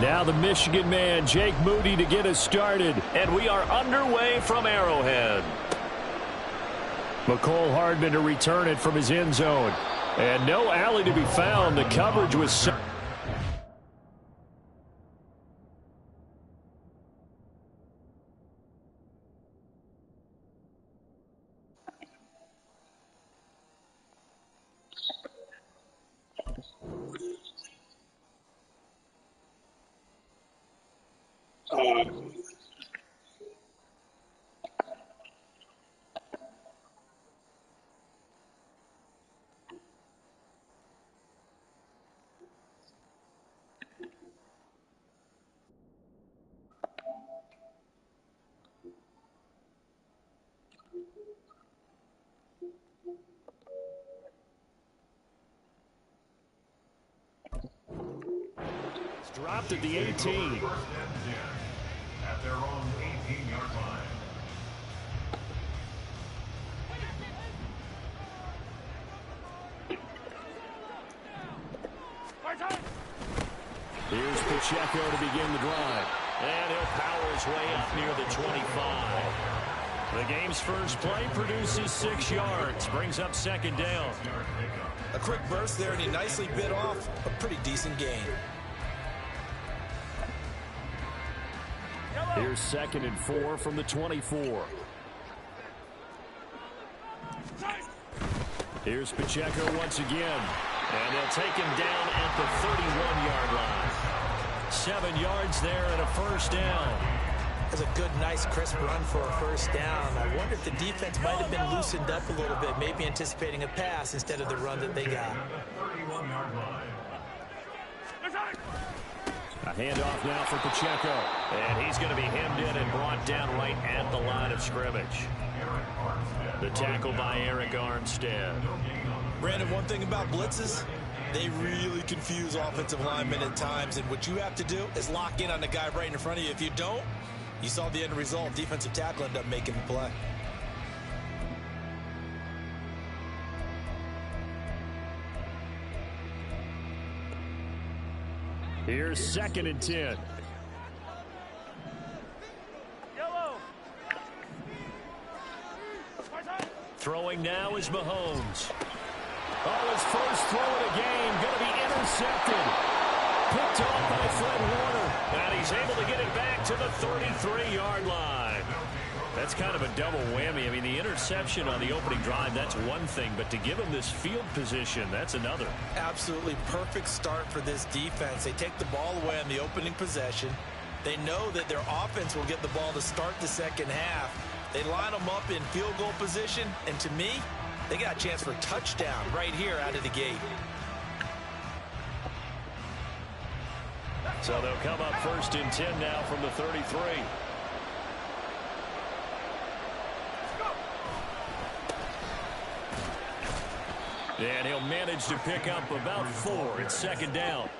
Now the Michigan man, Jake Moody, to get us started. And we are underway from Arrowhead. McCole Hardman to return it from his end zone. And no alley to be found. The coverage was... Dropped at the 18. At their own 18-yard line. Here's Pacheco to begin the drive. And he'll power his way up near the 25. The game's first play produces 6 yards. Brings up second down. A quick burst there, and he nicely bit off a pretty decent gain. Here's 2nd and 4 from the 24. Here's Pacheco once again. And they'll take him down at the 31-yard line. 7 yards there and a first down. That's a good, nice, crisp run for a first down. I wonder if the defense might have been loosened up a little bit, maybe anticipating a pass instead of the run that they got. A handoff now for Pacheco. And he's going to be hemmed in and brought down right at the line of scrimmage. The tackle by Eric Armstead. Brandon, one thing about blitzes, they really confuse offensive linemen at times, and what you have to do is lock in on the guy right in front of you. If you don't, you saw the end result. Defensive tackle ended up making the play. Here's 2nd and 10. Throwing now is Mahomes. Oh, his first throw of the game going to be intercepted. Picked off by Fred Warner. And he's able to get it back to the 33-yard line. That's kind of a double whammy. I mean, the interception on the opening drive, that's one thing. But to give him this field position, that's another. Absolutely perfect start for this defense. They take the ball away on the opening possession. They know that their offense will get the ball to start the second half. They line them up in field goal position. And to me, they got a chance for a touchdown right here out of the gate. So they'll come up 1st and 10 now from the 33. And he'll manage to pick up about 4. It's 2nd down.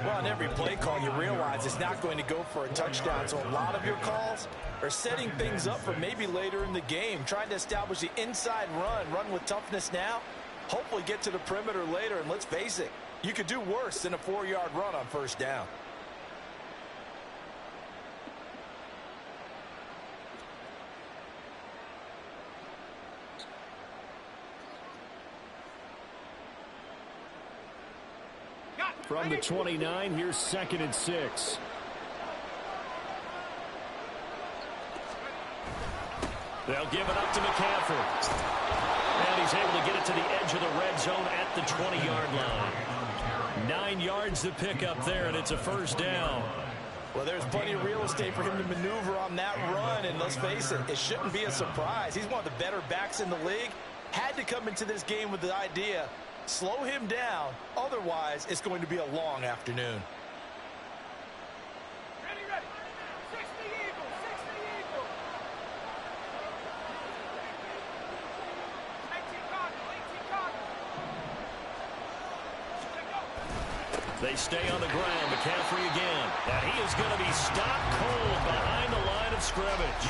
Well, on every play call, you realize it's not going to go for a touchdown. So a lot of your calls are setting things up for maybe later in the game, trying to establish the inside run with toughness now, hopefully get to the perimeter later. And let's face it, you could do worse than a 4-yard run on first down. From the 29, here's 2nd and 6. They'll give it up to McCaffrey. And he's able to get it to the edge of the red zone at the 20-yard line. 9 yards to pick up there, and it's a first down. Well, there's plenty of real estate for him to maneuver on that run, and let's face it, it shouldn't be a surprise. He's one of the better backs in the league. Had to come into this game with the idea, slow him down, otherwise it's going to be a long afternoon. Ready. 60 Eagles, 60 Eagles. 18 Cardinals. They stay on the ground. McCaffrey again. And he is going to be stopped cold behind the line of scrimmage.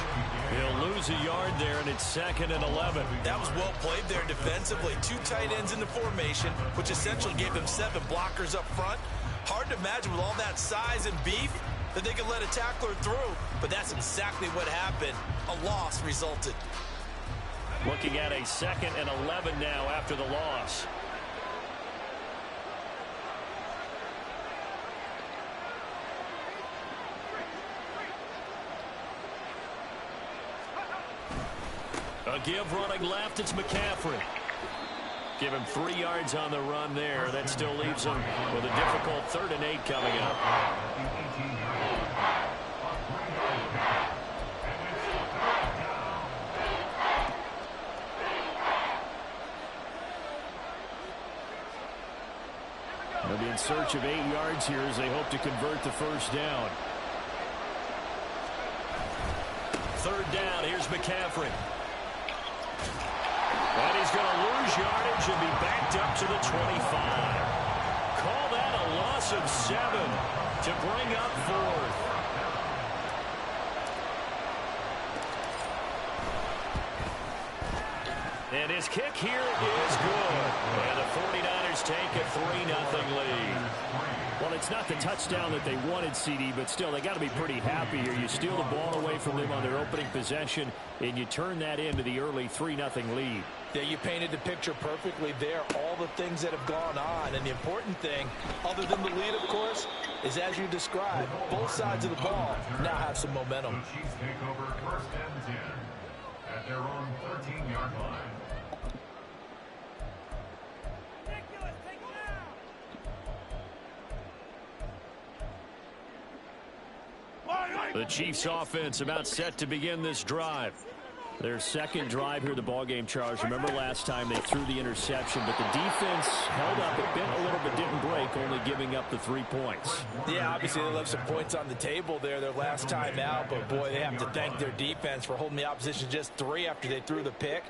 He'll lose a yard there, and it's 2nd and 11. That was well played there defensively. 2 tight ends in the formation, which essentially gave them 7 blockers up front. Hard to imagine with all that size and beef that they could let a tackler through, but that's exactly what happened. A loss resulted. Looking at a 2nd and 11 now after the loss. A give running left, it's McCaffrey. Give him 3 yards on the run there. That still leaves him with a difficult 3rd and 8 coming up. They'll be in search of 8 yards here as they hope to convert the 1st down. 3rd down, here's McCaffrey. And he's going to lose yardage and be backed up to the 25. Call that a loss of 7 to bring up 4th. And his kick here is good. And the 49ers take a 3-0 lead. Well, it's not the touchdown that they wanted, CD, but still, they got to be pretty happy here. You steal the ball away from them on their opening possession, and you turn that into the early 3-0 lead. Yeah, you painted the picture perfectly there, all the things that have gone on. And the important thing, other than the lead, of course, is as you described, both sides of the ball now have some momentum. The Chiefs take over 1st and 10 at their own 13-yard line. The Chiefs offense about set to begin this drive. Their 2nd drive here, the ballgame, Charles. Remember last time they threw the interception, but the defense held up a bit, a little bit, didn't break, only giving up the 3 points. Yeah, obviously they left some points on the table there their last time out, but boy, they have to thank their defense for holding the opposition just 3 after they threw the pick.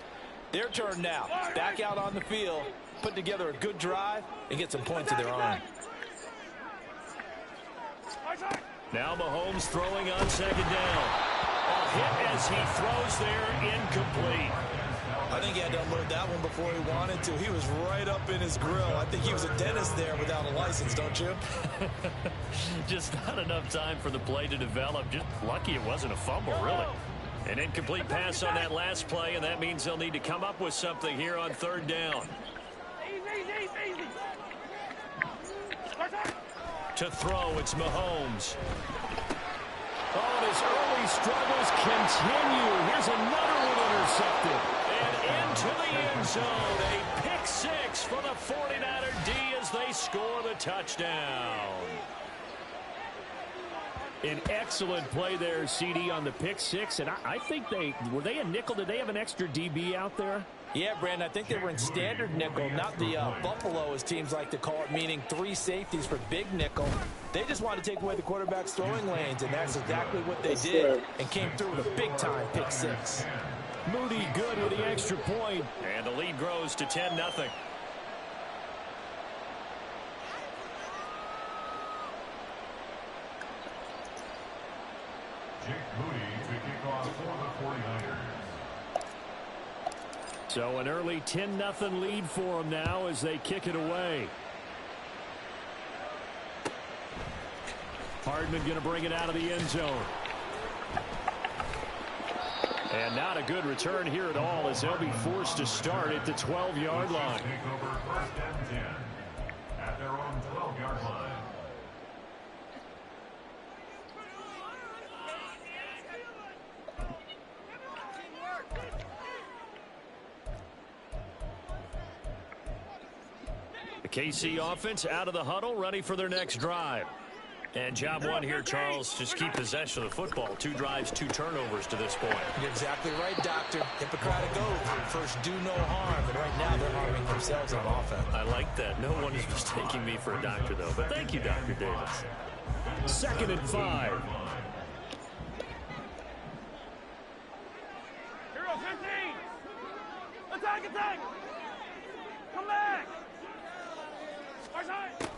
Their turn now. Back out on the field, put together a good drive, and get some points of their own. Now Mahomes throwing on 2nd down. A hit as he throws there, incomplete. I think he had to unload that one before he wanted to. He was right up in his grill. I think he was a dentist there without a license, don't you? Just not enough time for the play to develop. Just lucky it wasn't a fumble, really. An incomplete pass on that last play, and that means they'll need to come up with something here on 3rd down. To throw, it's Mahomes. Oh, his early struggles continue. Here's another one intercepted. And into the end zone. A pick 6 for the 49er D as they score the touchdown. An excellent play there, CD, on the pick 6. And I think were they a nickel? Did they have an extra DB out there? Yeah, Brandon, I think they were in standard nickel, not the Buffalo, as teams like to call it, meaning 3 safeties for big nickel. They just wanted to take away the quarterback's throwing lanes, and that's exactly what they did, and came through with a big-time pick 6. Moody good with the extra point. And the lead grows to 10-0. Jake Moody to kick off for the 49ers. So an early 10-0 lead for them now as they kick it away. Hardman going to bring it out of the end zone. And not a good return here at all as they'll be forced to start at the 12-yard line. Take over 1st and 10 at their own 12-yard line. The KC offense out of the huddle, ready for their next drive. And job one here, Charles, just keep possession of the football. 2 drives, 2 turnovers to this point. You're exactly right, Doctor. Hippocratic oath. First, do no harm. And right now, they're harming themselves on offense. I like that. No one is mistaking me for a doctor, though. But thank you, Dr. Davis. 2nd and 5. Hero 15. Attack. Come back.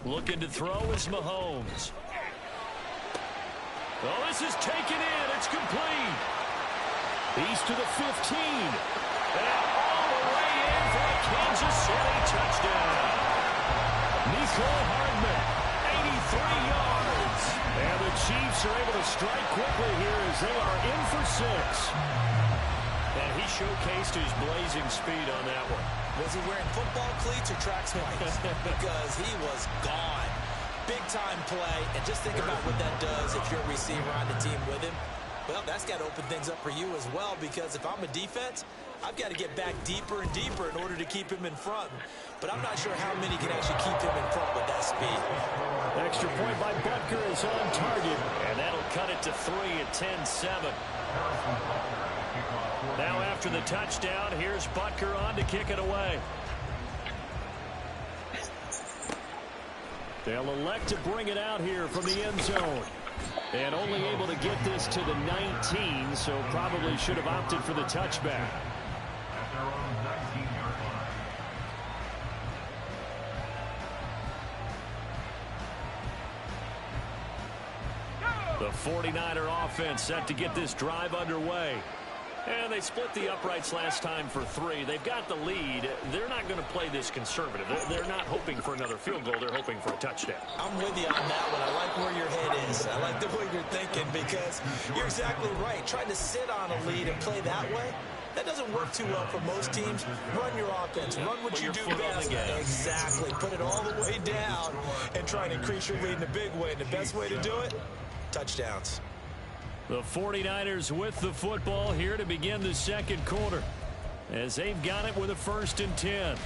Looking to throw is Mahomes. Oh, this is taken in. It's complete. He's to the 15. And all the way in for a Kansas City touchdown. Mecole Hardman, yards. And the Chiefs are able to strike quickly here as they are in for 6. And he showcased his blazing speed on that one. Was he wearing football cleats or track spikes? Because he was gone. Big-time play. And just think about what that does if you're a receiver on the team with him. Well, that's got to open things up for you as well, because if I'm a defense, I've got to get back deeper and deeper in order to keep him in front. But I'm not sure how many can actually keep him in front with that speed. Extra point by Butker is on target. And that'll cut it to 3 at 10-7. Now after the touchdown, here's Butker on to kick it away. They'll elect to bring it out here from the end zone. And only able to get this to the 19, so probably should have opted for the touchback. At their own 19-yard line. The 49er offense set to get this drive underway. And they split the uprights last time for 3. They've got the lead. They're not going to play this conservative. They're not hoping for another field goal. They're hoping for a touchdown. I'm with you on that one. I like where your head is. I like the way you're thinking, because you're exactly right. Trying to sit on a lead and play that way, that doesn't work too well for most teams. Run your offense. Run what you do best. Exactly. Put it all the way down and try and increase your lead in a big way. And the best way to do it, touchdowns. The 49ers with the football here to begin the second quarter, as they've got it with a 1st and 10.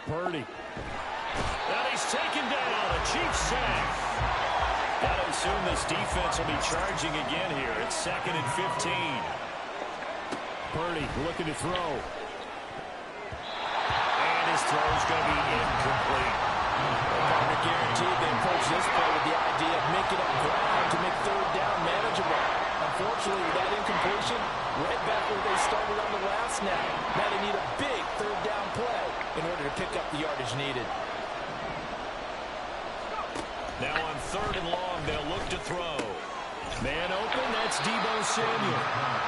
Purdy. And he's taken down. A Chiefs sack. Got to assume this defense will be charging again here. It's 2nd and 15. Purdy looking to throw. And his throw is going to be incomplete. Partner guaranteed they approach this play with the idea of making up ground to make 3rd down manageable. Unfortunately, with that incompletion, right back where they started on the last snap. Now they need a big 3rd down play in order to pick up the yardage needed. Now on 3rd and long, they'll look to throw. Man open, that's Deebo Samuel.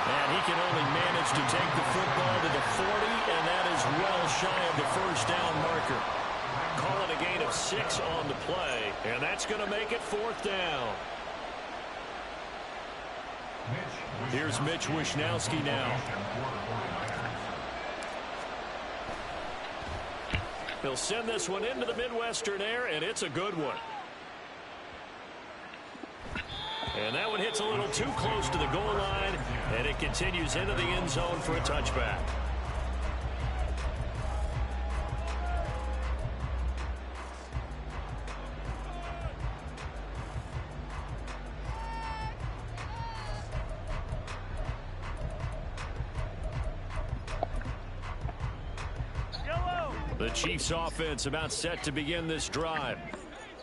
And he can only manage to take the football to the 40, and that is well shy of the 1st down marker. Call it a gain of 6 on the play, and that's going to make it 4th down. Here's Mitch Wishnowsky now. He'll send this one into the Midwestern air, and it's a good one. And that one hits a little too close to the goal line, and it continues into the end zone for a touchback. The Chiefs offense about set to begin this drive.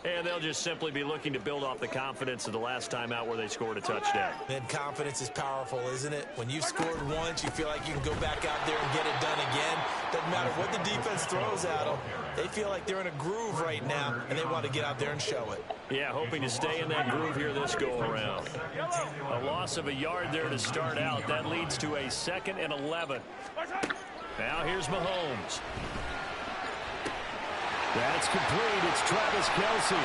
And they'll just simply be looking to build off the confidence of the last time out where they scored a touchdown. And confidence is powerful, isn't it? When you've scored once, you feel like you can go back out there and get it done again. Doesn't matter what the defense throws at them. They feel like they're in a groove right now, and they want to get out there and show it. Yeah, hoping to stay in that groove here this go-around. A loss of a yard there to start out. That leads to a 2nd and 11. Now here's Mahomes. That's complete. It's Travis Kelce.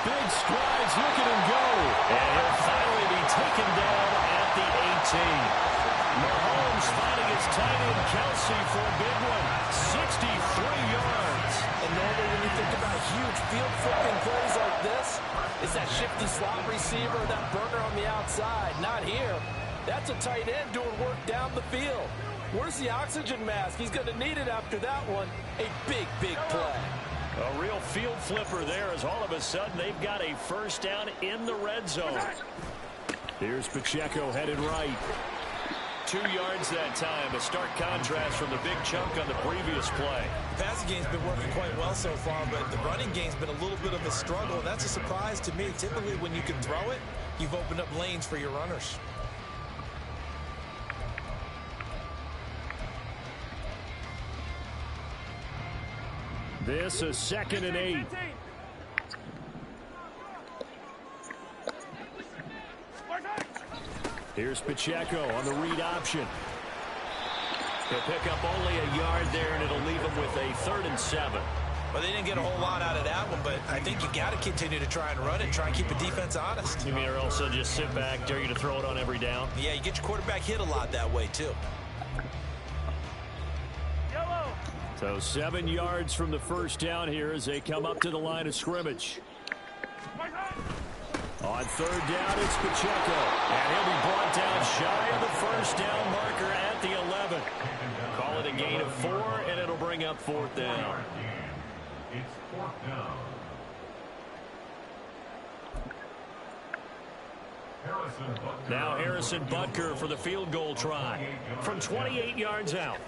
Big strides, look at him go. And he'll finally be taken down at the 18. Mahomes finding his tight end Kelce for a big one. 63 yards. And normally when you think about huge field flipping plays like this, it's that shifty slot receiver, that burner on the outside. Not here. That's a tight end doing work down the field. Where's the oxygen mask? He's going to need it after that one. A big, big play. A real field flipper there as all of a sudden they've got a 1st down in the red zone. Here's Pacheco headed right. 2 yards that time. A stark contrast from the big chunk on the previous play. The passing game's been working quite well so far, but the running game's been a little bit of a struggle, and that's a surprise to me. Typically, when you can throw it, you've opened up lanes for your runners. This is 2nd and 8. Here's Pacheco on the read option. He'll pick up only a yard there, and it'll leave him with a 3rd and 7. Well, they didn't get a whole lot out of that one, but I think you got to continue to try and run it, try and keep the defense honest. You mean or also just sit back, dare you to throw it on every down? Yeah, you get your quarterback hit a lot that way, too. So 7 yards from the first down here as they come up to the line of scrimmage. On 3rd down, it's Pacheco. And he'll be brought down shy of the first down marker at the 11. Call it a gain of 4, and it'll bring up 4th down. It's 4th down. Now Harrison Butker for the field goal try from 28 yards out.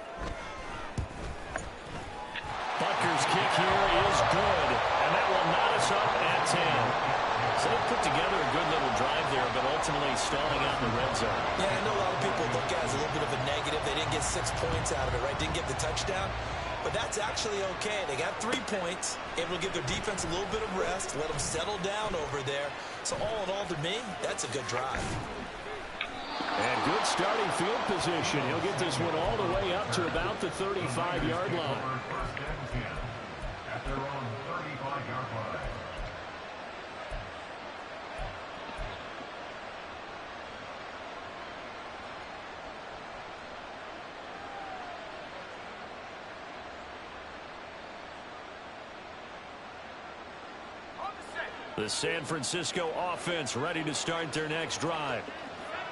Butker's kick here is good, and that will knot us up at 10. So they put together a good little drive there, but ultimately stalling out in the red zone. Yeah, I know a lot of people look at it as a little bit of a negative. They didn't get 6 points out of it, right? Didn't get the touchdown. But that's actually okay. They got 3 points, able to give their defense a little bit of rest, let them settle down over there. So all in all, to me, that's a good drive. And good starting field position. He'll get this one all the way up to about the 35-yard line. First and 10 at their own 35-yard line. The San Francisco offense ready to start their next drive.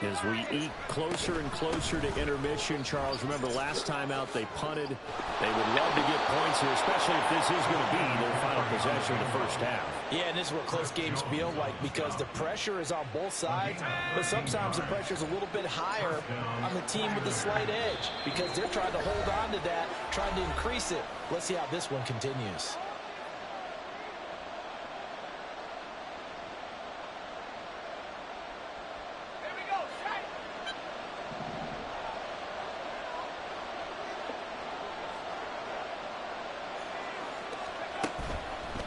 As we eke closer and closer to intermission, Charles, remember last time out they punted. They would love to get points here, especially if this is going to be their final possession of the first half. Yeah, and this is what close games feel like because the pressure is on both sides, but sometimes the pressure is a little bit higher on the team with the slight edge because they're trying to hold on to that, trying to increase it. Let's see how this one continues.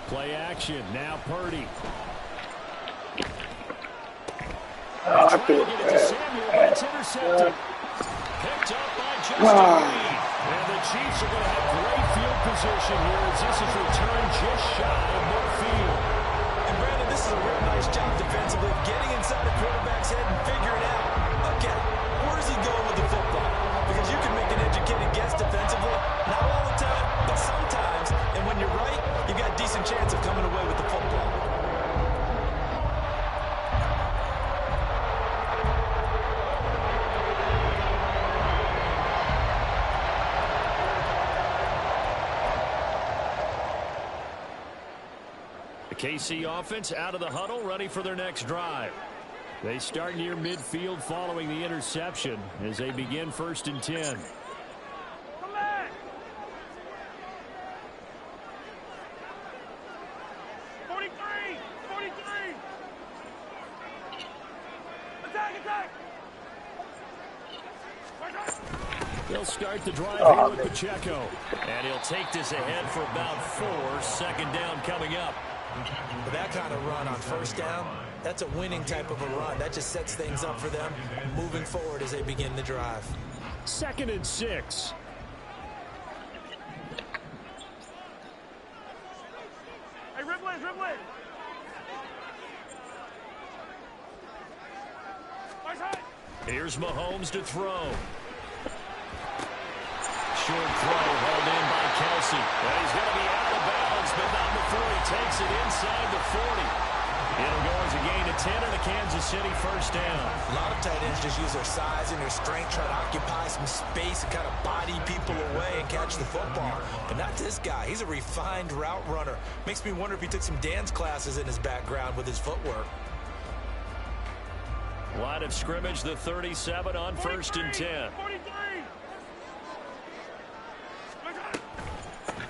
Play action. Now Purdy. I feel bad. Samuel, but it's intercepted. Picked up by Justin Reed. And the Chiefs are going to have great field position here as this is returned just shy of midfield. And Brandon, this is a real nice job defensively, getting inside the quarterback's head and figuring out, okay, where is he going with the football? Because you can make an educated guess defensively, not all the time, but sometimes. And when you're right, you got a decent chance of coming away with the football. The KC offense out of the huddle, ready for their next drive. They start near midfield following the interception as they begin 1st and 10. Come back. 43. 43. Attack. They'll start the drive here with Pacheco. And he'll take this ahead for about 4. 2nd down coming up. But that kind of run on 1st down, that's a winning type of a run. That just sets things up for them moving forward as they begin the drive. 2nd and 6. Hey, Ripley. Nice hit. Here's Mahomes to throw. Short throw held in by Kelsey. And he's going to be out of bounds, but not before he takes it inside the 40. It'll go as a gain of 10 and a Kansas City 1st down. A lot of tight ends just use their size and their strength, try to occupy some space and kind of body people away and catch the football. But not this guy. He's a refined route runner. Makes me wonder if he took some dance classes in his background with his footwork. Line of scrimmage, the 37 on 1st and 10. 43.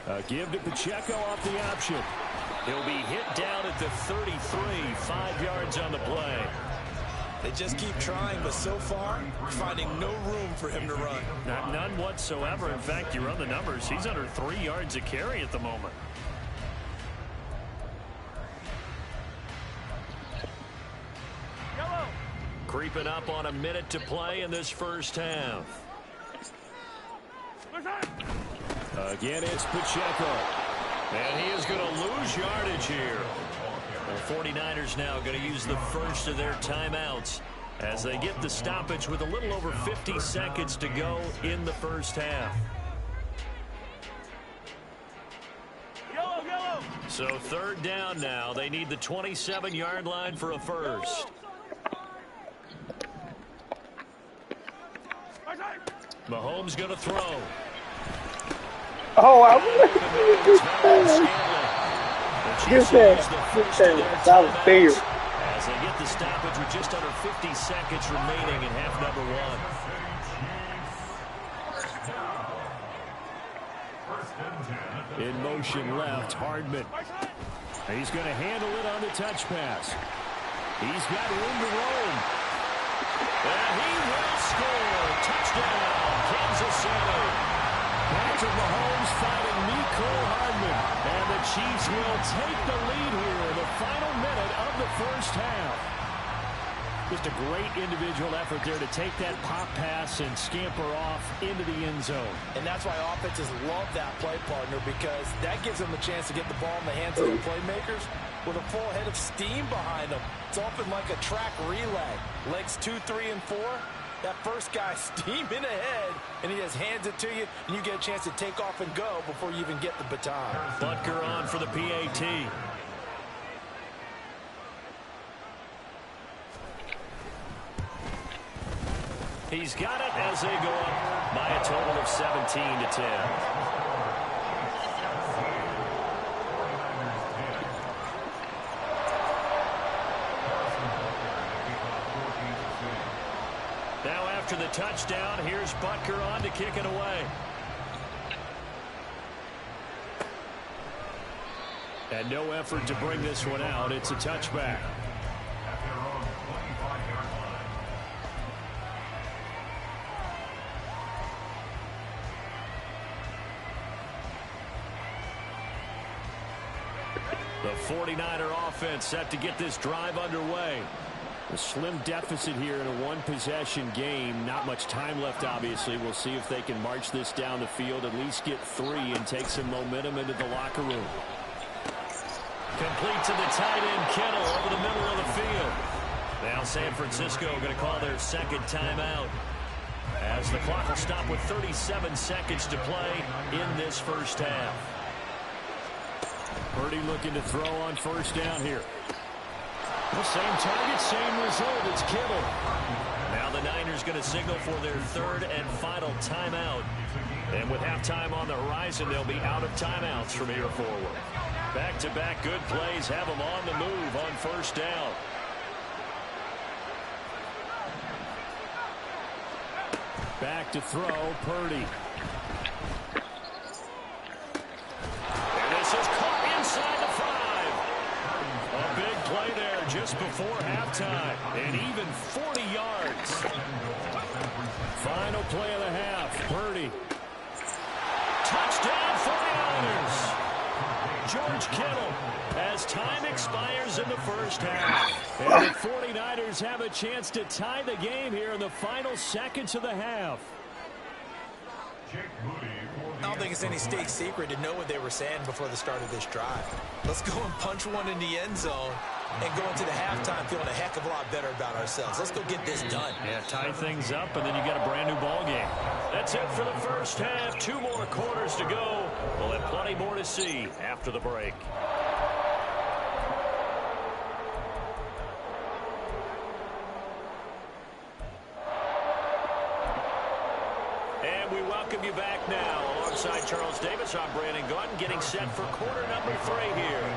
A give to Pacheco off the option. He'll be hit down at the 33, 5 yards on the play. They just keep trying, but so far, finding no room for him to run. None whatsoever. In fact, you run the numbers. He's under 3 yards a carry at the moment. Yellow. Creeping up on a minute to play in this first half. Again, it's Pacheco. And he is going to lose yardage here. The 49ers now going to use the first of their timeouts as they get the stoppage with a little over 50 seconds to go in the first half. Yellow, yellow. So 3rd down now. They need the 27-yard line for a first. Mahomes going to throw. Oh, I want that was fair. As they get the stoppage with just under 50 seconds remaining in half number 1. In motion left, Hardman. He's going to handle it on the touch pass. He's got room to roam. And he will score. Touchdown, Kansas City. Patrick Mahomes fighting Mecole Hardman. And the Chiefs will take the lead here in the final minute of the first half. Just a great individual effort there to take that pop pass and scamper off into the end zone. And that's why offenses love that play, partner, because that gives them a chance to get the ball in the hands of the playmakers with a full head of steam behind them. It's often like a track relay. Legs 2, 3, and 4. That first guy steaming ahead, and he just hands it to you, and you get a chance to take off and go before you even get the baton. Butker on for the PAT. He's got it as they go up by a total of 17-10. Now after the touchdown, here's Butker on to kick it away. And no effort to bring this one out. It's a touchback. The 49er offense set to get this drive underway. A slim deficit here in a one-possession game. Not much time left, obviously. We'll see if they can march this down the field, at least get 3 and take some momentum into the locker room. Complete to the tight end, Kittle, over the middle of the field. Now San Francisco going to call their second timeout, as the clock will stop with 37 seconds to play in this first half. Purdy looking to throw on first down here. The same target, same result. It's Kittle. Now the Niners going to signal for their 3rd and final timeout. And with halftime on the horizon, they'll be out of timeouts from here forward. Back-to-back good plays have them on the move on first down. Back to throw, Purdy. And this is caught inside the 5. A big play there just before halftime. And even 40 yards. Final play of the half, Purdy. Touchdown 49ers. George Kittle as time expires in the first half. And the 49ers have a chance to tie the game here in the final seconds of the half. I don't think it's any state secret to know what they were saying before the start of this drive. Let's go and punch one in the end zone and go into the halftime feeling a heck of a lot better about ourselves. Let's go get this done. Yeah, tie things up, and then you got a brand new ball game. That's it for the first half. 2 more quarters to go. We'll have plenty more to see after the break. And we welcome you back now. Alongside Charles Davis, I'm Brandon Gaudin, getting set for quarter number 3 here.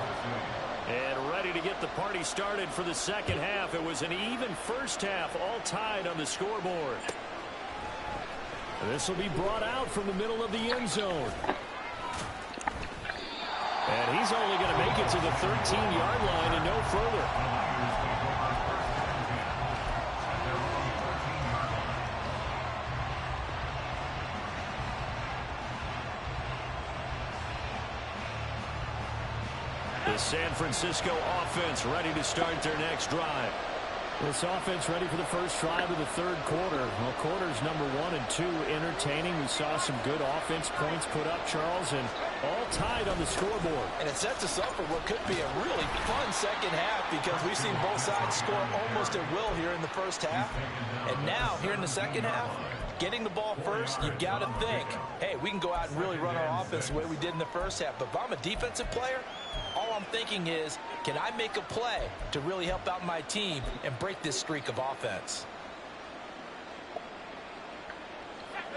And ready to get the party started for the second half. It was an even first half, all tied on the scoreboard. This will be brought out from the middle of the end zone. And he's only going to make it to the 13-yard line and no further. The San Francisco offense ready to start their next drive. This offense ready for the first drive of the third quarter. Well, quarters number 1 and 2 entertaining. We saw some good offense points put up, Charles, and all tied on the scoreboard. And it sets us up for what could be a really fun second half because we've seen both sides score almost at will here in the first half. And now, here in the second half, getting the ball first, you've got to think, hey, we can go out and really run our offense the way we did in the first half. But if I'm a defensive player, all I'm thinking is, can I make a play to really help out my team and break this streak of offense?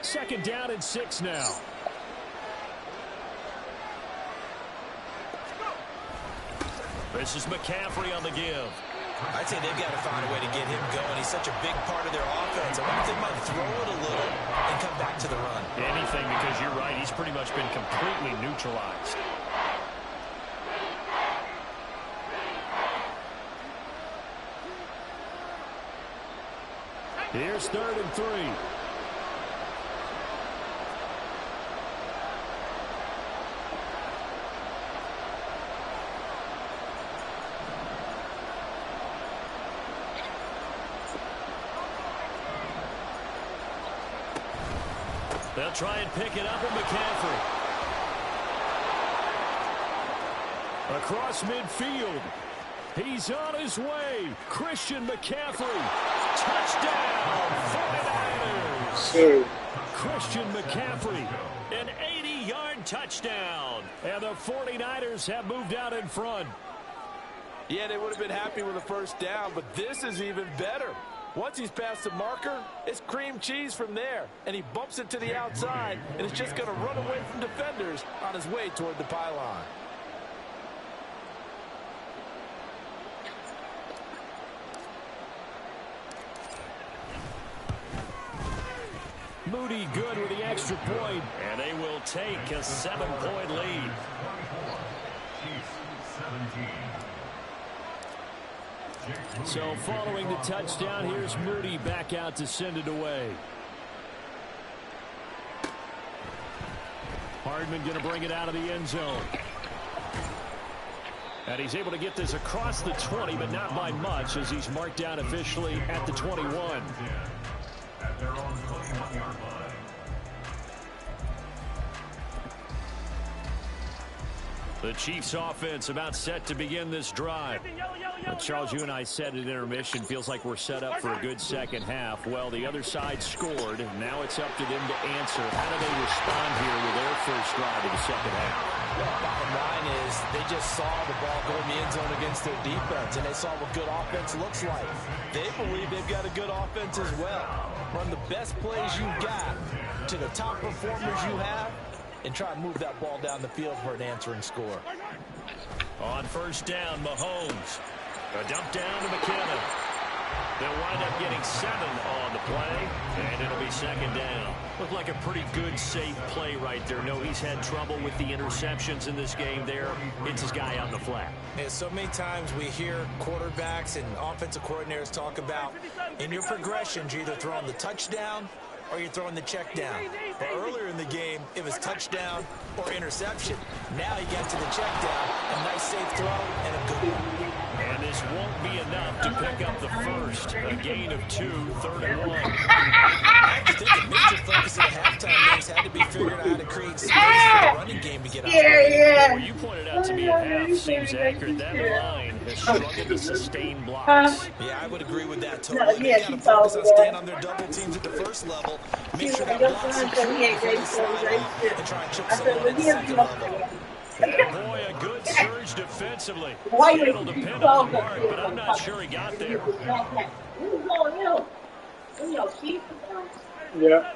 Second down and 6 now. This is McCaffrey on the give. I'd say they've got to find a way to get him going. He's such a big part of their offense. I wonder if they might throw it a little and come back to the run. Anything, because you're right. He's pretty much been completely neutralized. Here's 3rd and 3. They'll try and pick it up with McCaffrey. Across midfield. He's on his way. Christian McCaffrey. Touchdown, 49ers. Christian McCaffrey, an 80-yard touchdown. And the 49ers have moved out in front. Yeah, they would have been happy with a first down, but this is even better. Once he's past the marker, it's cream cheese from there. And he bumps it to the outside, and it's just going to run away from defenders on his way toward the pylon. Moody good with the extra point. And they will take a 7-point lead. So following the touchdown, here's Moody back out to send it away. Hardman going to bring it out of the end zone. And he's able to get this across the 20, but not by much as he's marked down officially at the 21. At their own 21-yard line. The Chiefs offense about set to begin this drive. Charles, you and I said at intermission, feels like we're set up for a good second half. Well, the other side scored. Now it's up to them to answer. How do they respond here with their first drive of the second half? Well, bottom line is they just saw the ball go in the end zone against their defense, and they saw what good offense looks like. They believe they've got a good offense as well. Run the best plays you've got to the top performers you have, and try and move that ball down the field for an answering score. On first down, Mahomes. A dump down to McKinnon. They'll wind up getting 7 on the play, and it'll be second down. Looked like a pretty good, safe play right there. No, he's had trouble with the interceptions in this game there. It's his guy on the flat. Yeah, so many times we hear quarterbacks and offensive coordinators talk about in your progressions, you're either throwing the touchdown or you're throwing the check down. But earlier in the game, it was touchdown or interception. Now he got to the check down, a nice safe throw, and a good one. And this won't be enough to pick up the first. A gain of 2, 3rd and 1. I think the major focus of the halftime games had to be figuring out how to create space for the running game to get out. Well, you pointed out to me at half, seems accurate. That line has struggled to sustain blocks. Yeah, I would agree with that totally. They got to focus on staying on their double teams at the first level. Make sure that blocks are true before they slide out and try and chip someone at the second level. And boy, a good surge defensively. Able to pin on the mark, but I'm not sure he got there. Yeah.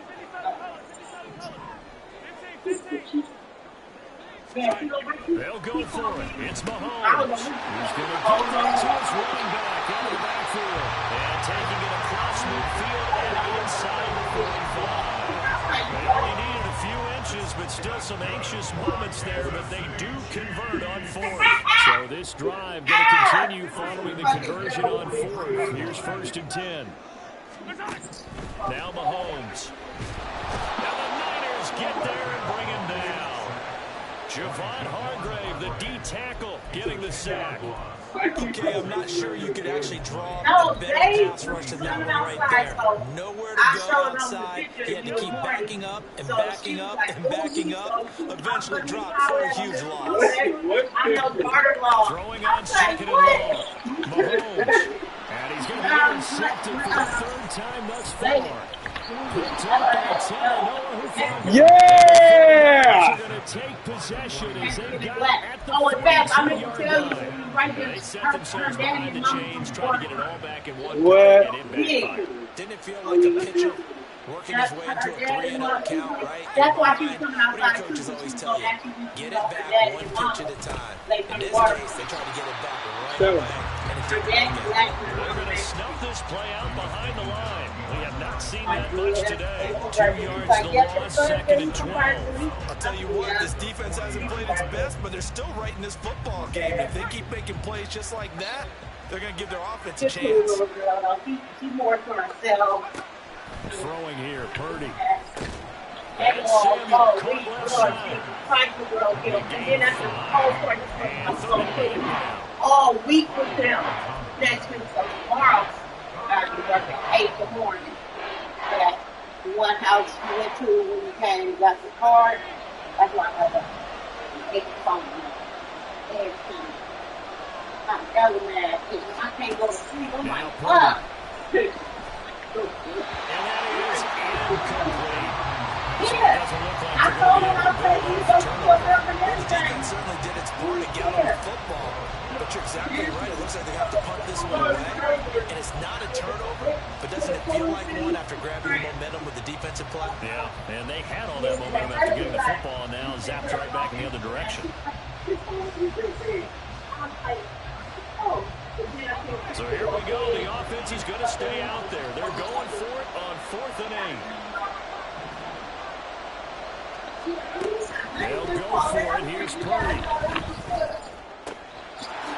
They'll go for it. It's Mahomes. He's going to get that to his running back out of the backfield. And taking it across midfield and inside the 45. They only needed a few inches, but still some anxious moments there, but they do convert on fourth. So this drive going to continue following the conversion on fourth. Here's 1st and 10. Now Mahomes. Now the Niners get there and bring him down. Javon Hargrave, the D tackle, getting the sack. Okay, I'm not sure you could actually draw a better pass rush than that one right there. Nowhere to go outside. He had to keep backing up and backing up and backing up. Eventually dropped for a huge loss. Throwing on 2nd and long. Mahomes. And he's going to be intercepted for the 3rd time thus far. Yeah! They're going to take possession as they got at the 42-yard line. They set themselves behind the chains, trying to get it all back in one play and it backfired. Didn't it feel like a pitcher working his way into a 3-0 count, right? That's why he's coming What outside. do your coaches always tell you? Get it back one pitch at a time. In this case, they tried to get it back right away, and it didn't work. They're going to snuff this play out behind the line. We have not seen that much today. 2 yards to loss, 2nd and 12. I'll tell you what, this defense hasn't played its best, but they're still right in this football game. If they keep making plays just like that, they're going to give their offense a chance. She's more for herself. Throwing here, Purdy. And Samuel caught left side. All week with them. Next week, so tomorrow, I'll be working 8 in the morning. But one house we went to when we came, got the card. That's why I got the phone. Everything. I'm ever mad. I can't go to sleep. I'm like, fuck. And that is incomplete. Yeah. I told him I said he's going to go up and The everything. defense certainly did its part to get on the football, but you're exactly right. It looks like they have to punt this one away, and it's not a turnover, but doesn't it feel like one after grabbing the momentum with the defensive play? Yeah, and they had all that momentum after getting the football, and now zapped right back in the other direction. So here we go. The offense is going to stay out there. They're going for it on 4th and 8. They'll go for it. Here's Purdy.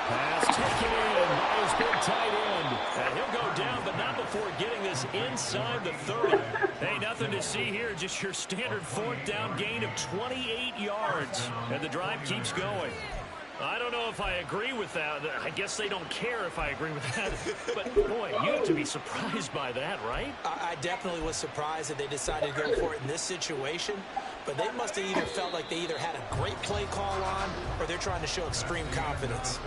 Pass taken in by his big tight end. And he'll go down, but not before getting this inside the 30. Hey, nothing to see here. Just your standard 4th down gain of 28 yards. And the drive keeps going. I don't know if I agree with that. I guess they don't care if I agree with that. But, boy, you have to be surprised by that, right? I definitely was surprised that they decided to go for it in this situation, but they must have either felt like they either had a great play call on or they're trying to show extreme confidence.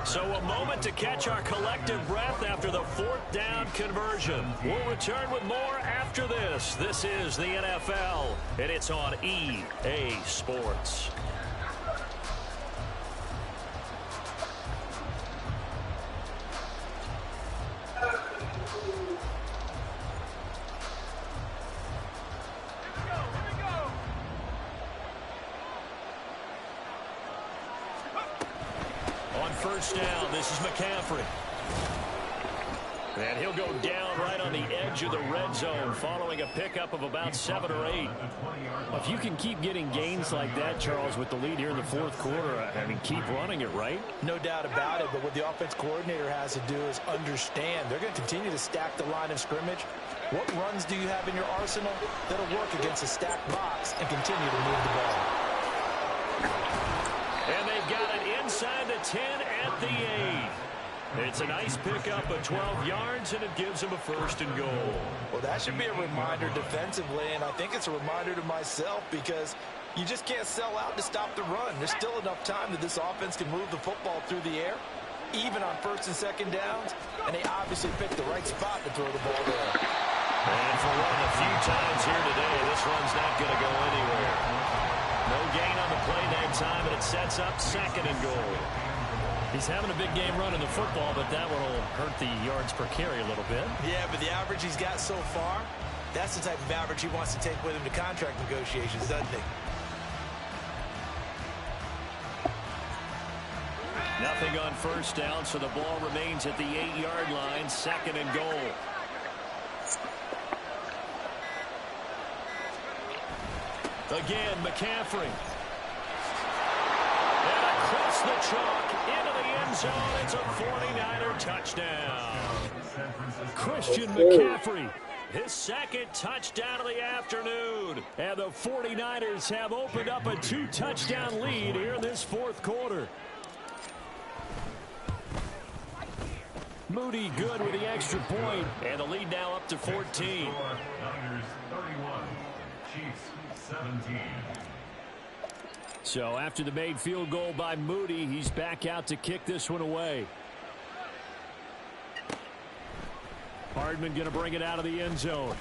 So a moment to catch our collective breath after the 4th down conversion. We'll return with more after this. This is the NFL, and it's on EA Sports. On 1st down, this is McCaffrey. And he'll go down right on the edge of the red zone following a pickup of about 7 or 8. If you can keep getting gains like that, Charles, with the lead here in the 4th quarter, I mean, keep running it, right? No doubt about it, but what the offense coordinator has to do is understand. They're going to continue to stack the line of scrimmage. What runs do you have in your arsenal that'll work against a stacked box and continue to move the ball? And they've got it inside the 10 at the 8. It's a nice pickup of 12 yards, and it gives them a 1st and goal. Well, that should be a reminder defensively, and I think it's a reminder to myself because you just can't sell out to stop the run. There's still enough time that this offense can move the football through the air, even on 1st and 2nd downs, and they obviously picked the right spot to throw the ball there. And for running a few times here today, this run's not going to go anywhere. No gain on the play that time, and it sets up 2nd and goal. He's having a big game running the football, but that one will hurt the yards per carry a little bit. Yeah, but the average he's got so far, that's the type of average he wants to take with him to contract negotiations, doesn't he? Nothing on first down, so the ball remains at the 8-yard line, 2nd and goal. Again, McCaffrey. And across the chalk, into the end zone. It's a 49er touchdown. Christian McCaffrey, his 2nd touchdown of the afternoon. And the 49ers have opened up a 2-touchdown lead here in this 4th quarter. Moody good with the extra point. And the lead now up to 14. Niners 31, Chiefs 17. So after the made field goal by Moody, he's back out to kick this one away. Hardman going to bring it out of the end zone.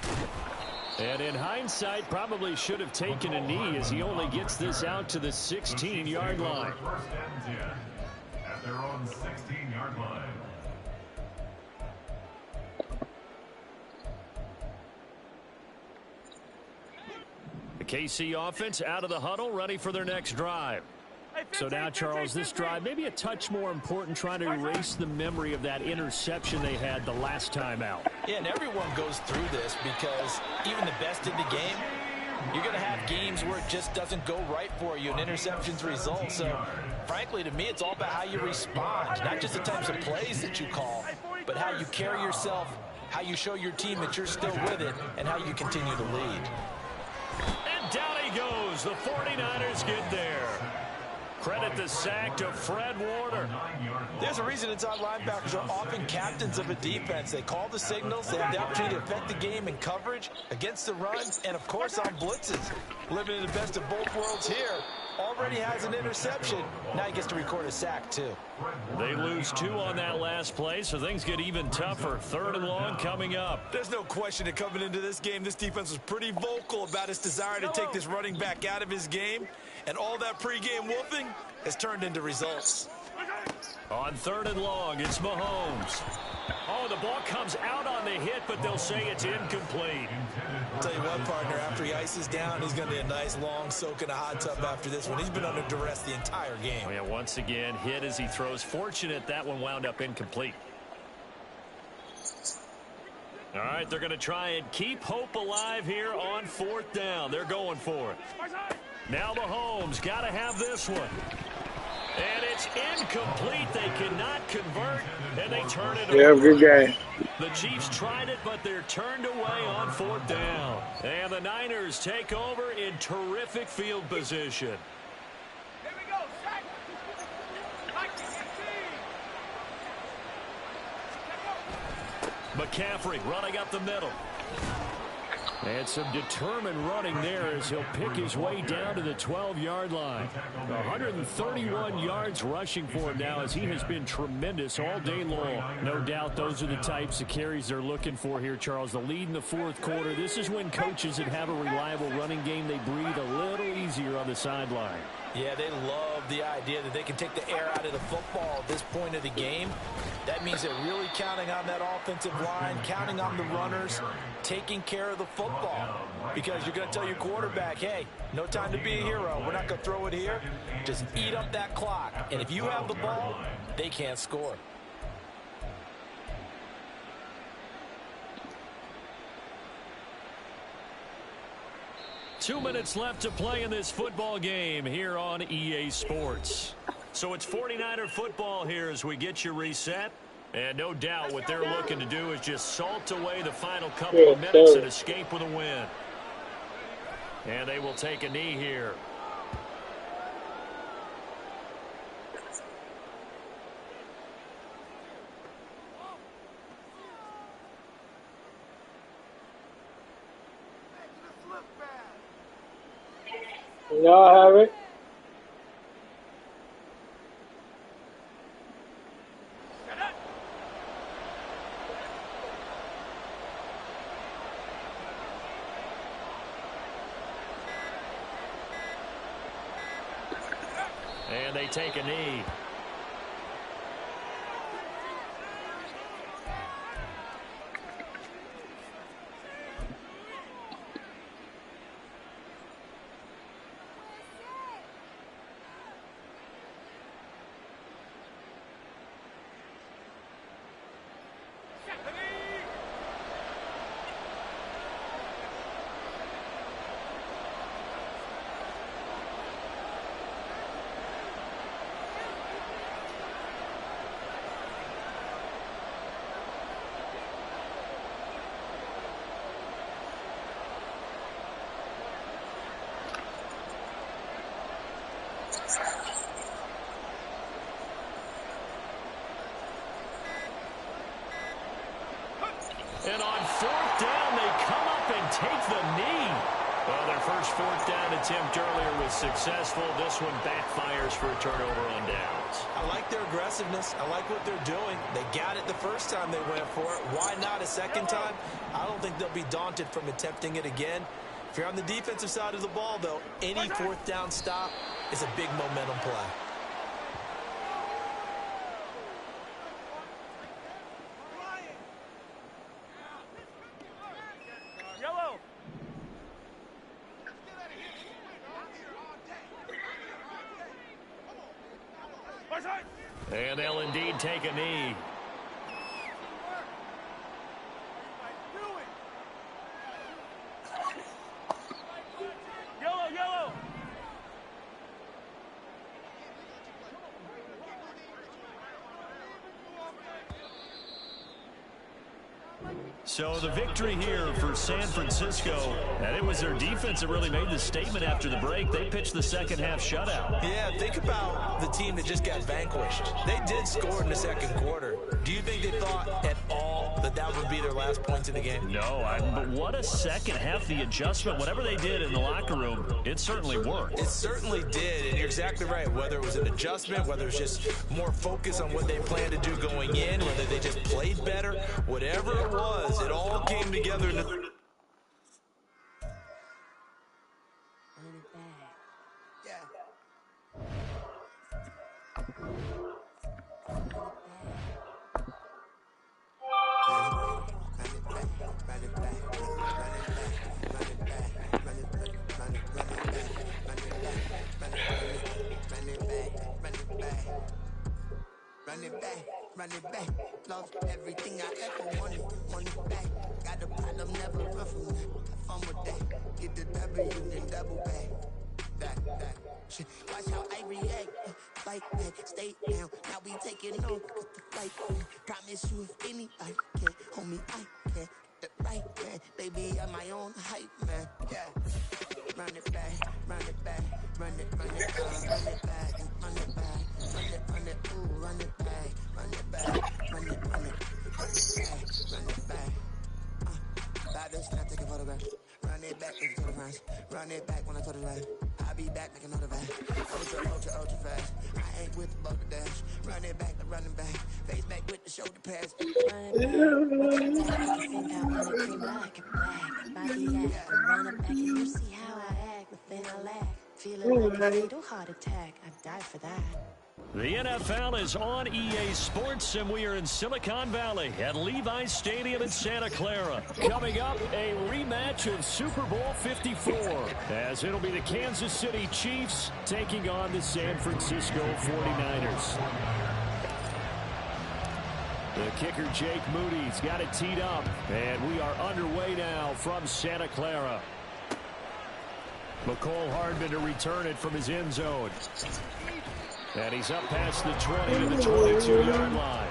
And in hindsight, probably should have taken a knee as he only gets this out to the 16-yard line. First and 10 at their own 16-yard line. The KC offense out of the huddle, ready for their next drive. So now, Charles, this drive maybe a touch more important, trying to erase the memory of that interception they had the last time out. Yeah, and everyone goes through this because even the best in the game, you're going to have games where it just doesn't go right for you, and interceptions result. So, frankly, to me, it's all about how you respond, not just the types of plays that you call, but how you carry yourself, how you show your team that you're still with it, and how you continue to lead. And down he goes. The 49ers get there. Credit the sack to Fred Warner. There's a reason inside linebackers are often captains of a defense. They call the signals. They have the opportunity to affect the game in coverage, against the run, and, of course, on blitzes. Living in the best of both worlds here. Already has an interception. Now he gets to record a sack, too. They lose 2 on that last play, so things get even tougher. 3rd and long coming up. There's no question that coming into this game, this defense was pretty vocal about its desire to take this running back out of his game. And all that pregame wolfing has turned into results. On 3rd and long, it's Mahomes. Oh, the ball comes out on the hit, but they'll say it's incomplete. I'll tell you what, partner, after he ices down, he's going to be a nice long soak in a hot tub after this one. He's been under duress the entire game. Oh, yeah, once again, hit as he throws. Fortunate that one wound up incomplete. All right, they're going to try and keep hope alive here on 4th down. They're going for it. Now Mahomes got to have this one. And it's incomplete. They cannot convert, and they turn it over. Good game. The Chiefs tried it, but they're turned away on 4th down. And the Niners take over in terrific field position. Here we go, sack. McCaffrey running up the middle. And some determined running there as he'll pick his way down to the 12-yard line. 131 yards rushing for him now as he has been tremendous all day long. No doubt those are the types of carries they're looking for here, Charles. The lead in the 4th quarter. This is when coaches that have a reliable running game, they breathe a little easier on the sideline. Yeah, they love the idea that they can take the air out of the football at this point of the game. That means they're really counting on that offensive line, counting on the runners, taking care of the football. Because you're going to tell your quarterback, hey, no time to be a hero. We're not going to throw it here. Just eat up that clock. And if you have the ball, they can't score. Two minutes left to play in this football game here on EA Sports. So it's 49er football here as we get you reset. And no doubt what they're looking to do is just salt away the final couple of minutes and escape with a win. And they will take a knee here. Y'all have it. And they take a knee. on fourth down, they come up and take the knee. Well, their first fourth down attempt earlier was successful. This one backfires for a turnover on downs. I like their aggressiveness. I like what they're doing. They got it the first time they went for it. Why not a second time? I don't think they'll be daunted from attempting it again. If you're on the defensive side of the ball, though, any fourth down stop is a big momentum play. And they'll indeed take a knee. Yellow. So the victory here for San Francisco, and it was their defense that really made the statement after the break. They pitched the second half shutout. Yeah, think about the team that just got vanquished. They did score in the second quarter. Do you think they thought at all that that would be their last points in the game? No, but what a second half. The adjustment, whatever they did in the locker room, it certainly worked. It certainly did, and you're exactly right. Whether it was an adjustment, whether it was just more focus on what they planned to do going in, whether they just played better, whatever it was, it all came together. Run it back, lost everything I ever wanted, want it back, got a problem, never run from that, have fun with that, get the W, then double back, that, shit, watch how I react, fight back, stay down, now we taking over, cut the fight back, promise you if anybody can, homie, I can, the right man, baby, I'm my own hype man, yeah, run it back, run it back, run it back, run it back, run it back, run it, ooh, run it back. Run it back, run it back, run it back. Like this, now take a photograph. Run it back, take a photograph. Run it back when I told it right. I'll be back, make another back. Ultra fast. I ain't with the boat to dash. Run it back, running back. Face back with the shoulder pads. Run it back. I think I wanna come back. Body act. Run it back and you see how I act. Within I lack. Feeling like a fatal heart attack. I'd die for that. The NFL is on EA Sports, and we are in Silicon Valley at Levi's Stadium in Santa Clara. Coming up, a rematch of Super Bowl 54, as it'll be the Kansas City Chiefs taking on the San Francisco 49ers. The kicker, Jake Moody's got it teed up, and we are underway now from Santa Clara. McCole Hardman to return it from his end zone. And he's up past the 20 to the 22-yard line.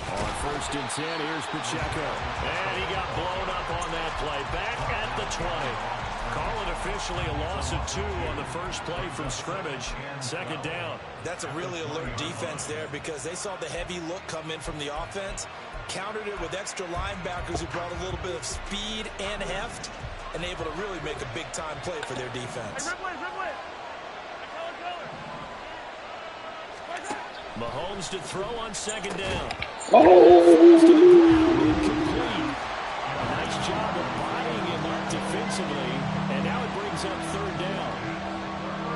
On first and 10, here's Pacheco. And he got blown up on that play. Back at the 20. Call it officially a loss of 2 on the first play from scrimmage. Second down. That's a really alert defense there because they saw the heavy look come in from the offense, countered it with extra linebackers who brought a little bit of speed and heft, and able to really make a big-time play for their defense. Mahomes to throw on second down. Oh! To the ground, incomplete. Nice job of buying him up defensively, and now it brings up third down.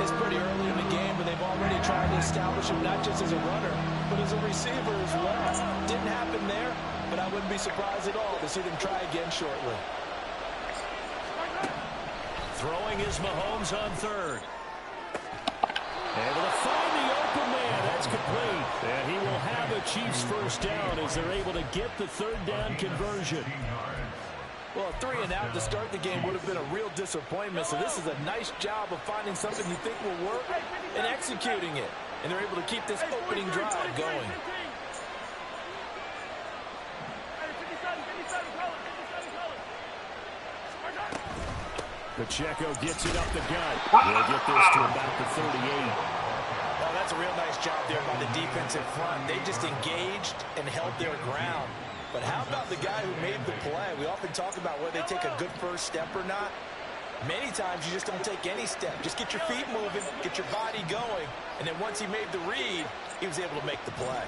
It's pretty early in the game, but they've already tried to establish him not just as a runner, but as a receiver as well. Didn't happen there, but I wouldn't be surprised at all to see them try again shortly. Throwing is Mahomes on third. Able to find the open man. That's complete. And he will have a Chiefs first down as they're able to get the third down conversion. Well, a 3-and-out to start the game would have been a real disappointment, so this is a nice job of finding something you think will work and executing it. and they're able to keep this opening drive going. Pacheco gets it up the gut. They'll get this to about the 38. Well, that's a real nice job there by the defensive front. They just engaged and held their ground. But how about the guy who made the play? We often talk about whether they take a good first step or not. Many times you just don't take any step. Just get your feet moving, get your body going, and then once he made the read, he was able to make the play.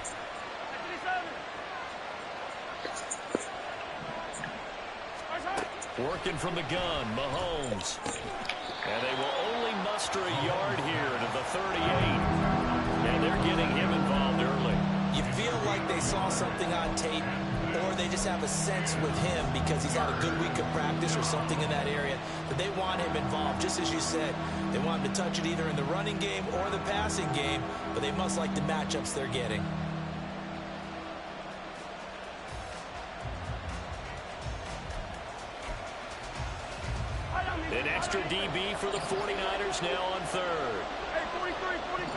Working from the gun, Mahomes. And they will only muster a yard here to the 38. And they're getting him involved early. You feel like they saw something on tape, or they just have a sense with him because he's had a good week of practice or something in that area that they want him involved. Just as you said, they want him to touch it either in the running game or the passing game, but they must like the matchups they're getting. An extra DB for the 49ers now on third. Hey, 43, 15.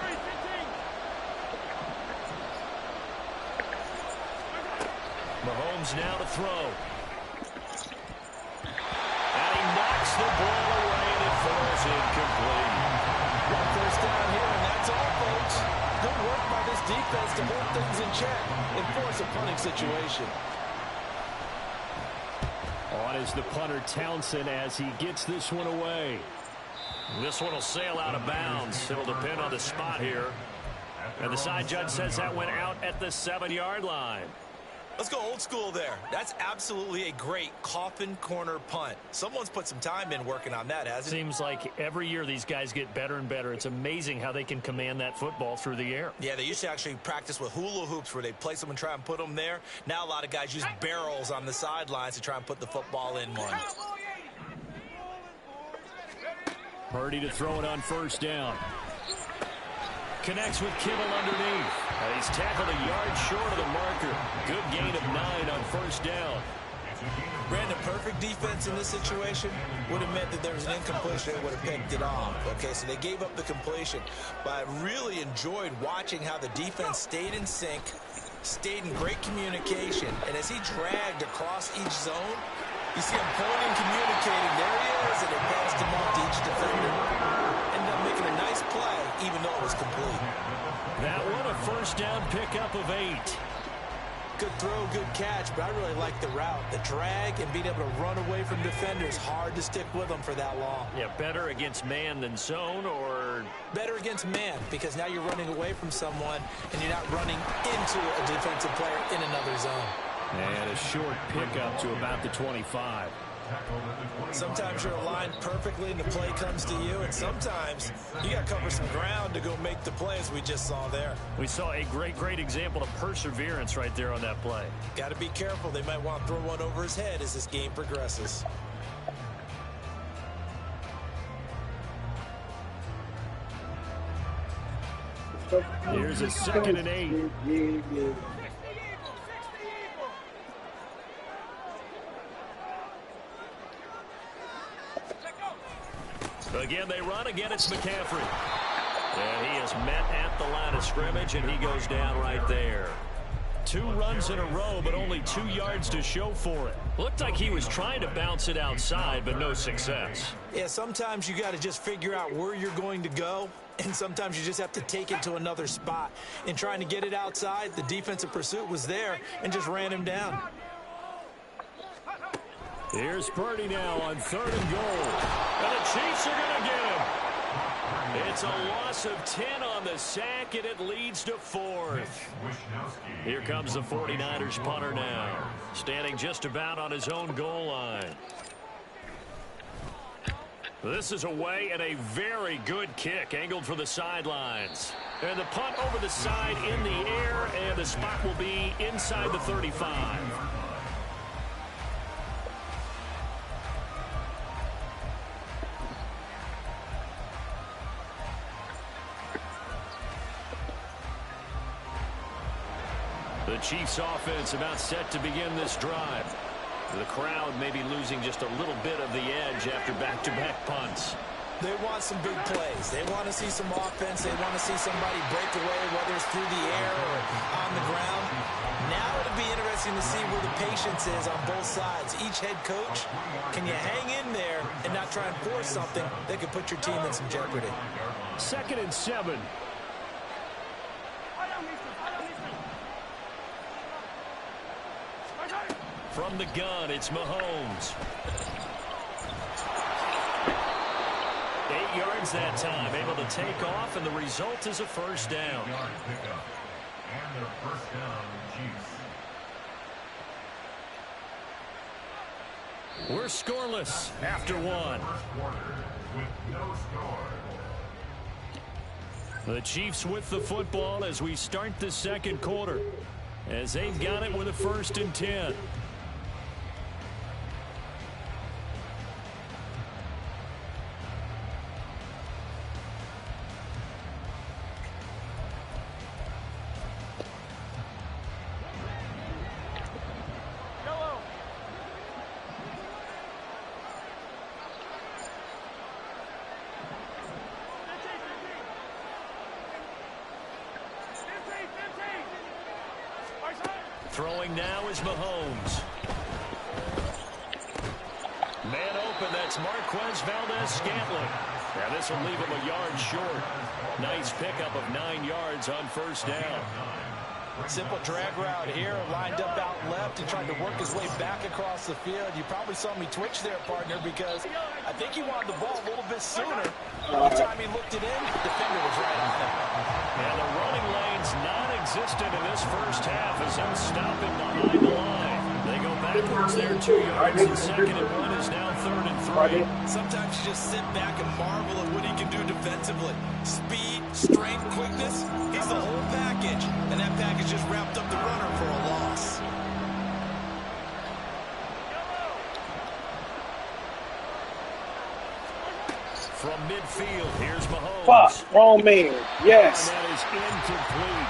Mahomes now to throw. And he knocks the ball away, and it falls incomplete. One first down here, and that's all, folks. Good work by this defense to hold things in check and force a punting situation. On is the punter Townsend as he gets this one away. This one will sail out of bounds. It'll depend on the spot here. And the side judge says that went out at the 7-yard line. Let's go old school there. That's absolutely a great coffin corner punt. Someone's put some time in working on that, hasn't it? Seems like every year these guys get better and better. It's amazing how they can command that football through the air. Yeah, they used to actually practice with hula hoops where they place them and try and put them there. Now a lot of guys use barrels on the sidelines to try and put the football in one. Purdy to throw it on first down. Connects with Kittle underneath. He's tackled a yard short of the marker. Good gain of 9 on first down. Brandon, perfect defense in this situation would have meant that there was an incompletion. They would have picked it off. Okay, so they gave up the completion. But I really enjoyed watching how the defense stayed in sync, stayed in great communication. And as he dragged across each zone, you see him pointing, communicating. There he is, and it passed him off to each defender. Ended up making a nice play, even though it was complete. That one a first down pickup of 8. Good throw, good catch, but I really like the route. The drag and being able to run away from defenders. Hard to stick with them for that long. Yeah, better against man than zone, or better against man, because now you're running away from someone and you're not running into a defensive player in another zone. And a short pickup to about the 25. Sometimes you're aligned perfectly and the play comes to you, and sometimes you got to cover some ground to go make the play, as we just saw there. We saw a great example of perseverance right there on that play. Got to be careful. They might want to throw one over his head as this game progresses. Here's a 2nd and 8. Again, they run. Again, it's McCaffrey. And he is met at the line of scrimmage, and he goes down right there. 2 runs in a row, but only 2 yards to show for it. Looked like he was trying to bounce it outside, but no success. Yeah, sometimes you got to just figure out where you're going to go, and sometimes you just have to take it to another spot. In trying to get it outside, the defensive pursuit was there and just ran him down. Here's Purdy now on 3rd and goal. And the Chiefs are going to get him. It's a loss of 10 on the sack, and it leads to 4th. Here comes the 49ers punter now, standing just about on his own goal line. This is away, and a very good kick angled for the sidelines. And the punt over the side in the air, and the spot will be inside the 35. The Chiefs offense about set to begin this drive. The crowd may be losing just a little bit of the edge after back-to-back punts. They want some big plays. They want to see some offense. They want to see somebody break away, whether it's through the air or on the ground. Now it'll be interesting to see where the patience is on both sides. Each head coach, can you hang in there and not try and force something that could put your team in some jeopardy? 2nd and 7. From the gun, it's Mahomes. 8 yards that time, able to take off, and the result is a first down. And their first down, Chiefs. We're scoreless after one. First quarter with no score. The Chiefs with the football as we start the second quarter, as they've got it with a 1st and 10. Throwing now is Mahomes. Man open, that's Marquez Valdez-Scantling. Now this will leave him a yard short. Nice pickup of 9 yards on first down. Simple drag route here, lined up out left and tried to work his way back across the field. You probably saw me twitch there, partner, because I think he wanted the ball a little bit sooner. By the time he looked it in, the defender was right on it. And the running lane's non-existent in this first half as they'll stop him behind the line. They go backwards there 2 yards, and 2nd and 1 is now 3rd and 3. Sometimes you just sit back and marvel at what he can do defensively. Speed, strength, quickness, he's the whole package. And that package just wrapped up the runner for a loss. From midfield, here's Mahomes. Fuck, wrong man. Yes. And that is incomplete.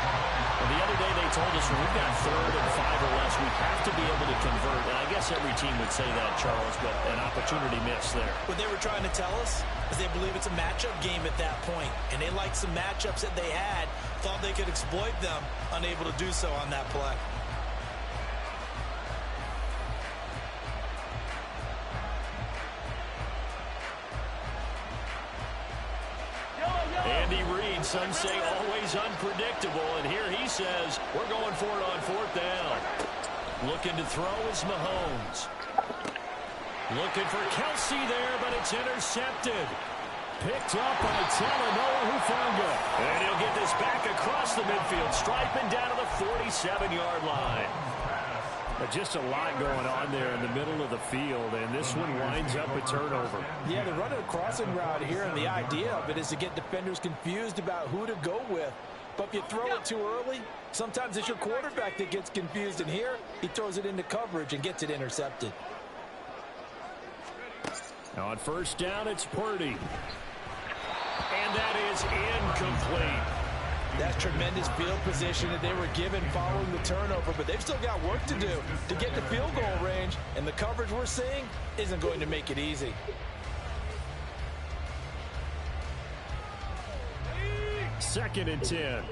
And the other day they told us when we've got 3rd and 5 or less, we have to be able to convert. And I guess every team would say that, Charles, but an opportunity missed there. What they were trying to tell us is they believe it's a matchup game at that point. And they liked some matchups that they had, thought they could exploit them, unable to do so on that play. Andy Reid, some say always unpredictable, and here he says we're going for it on 4th down. Looking to throw is Mahomes. Looking for Kelsey there, but it's intercepted. Picked up by Talanoa Hufanga. And he'll get this back across the midfield stripe and down to the 47-yard line. But just a lot going on there in the middle of the field, and this one winds up a turnover. Yeah, they're running a crossing route here, and the idea of it is to get defenders confused about who to go with. But if you throw it too early, sometimes it's your quarterback that gets confused, and here he throws it into coverage and gets it intercepted. Now on 1st down, it's Purdy. And that is incomplete. That's tremendous field position that they were given following the turnover, but they've still got work to do to get to field goal range, and the coverage we're seeing isn't going to make it easy. Second and 10.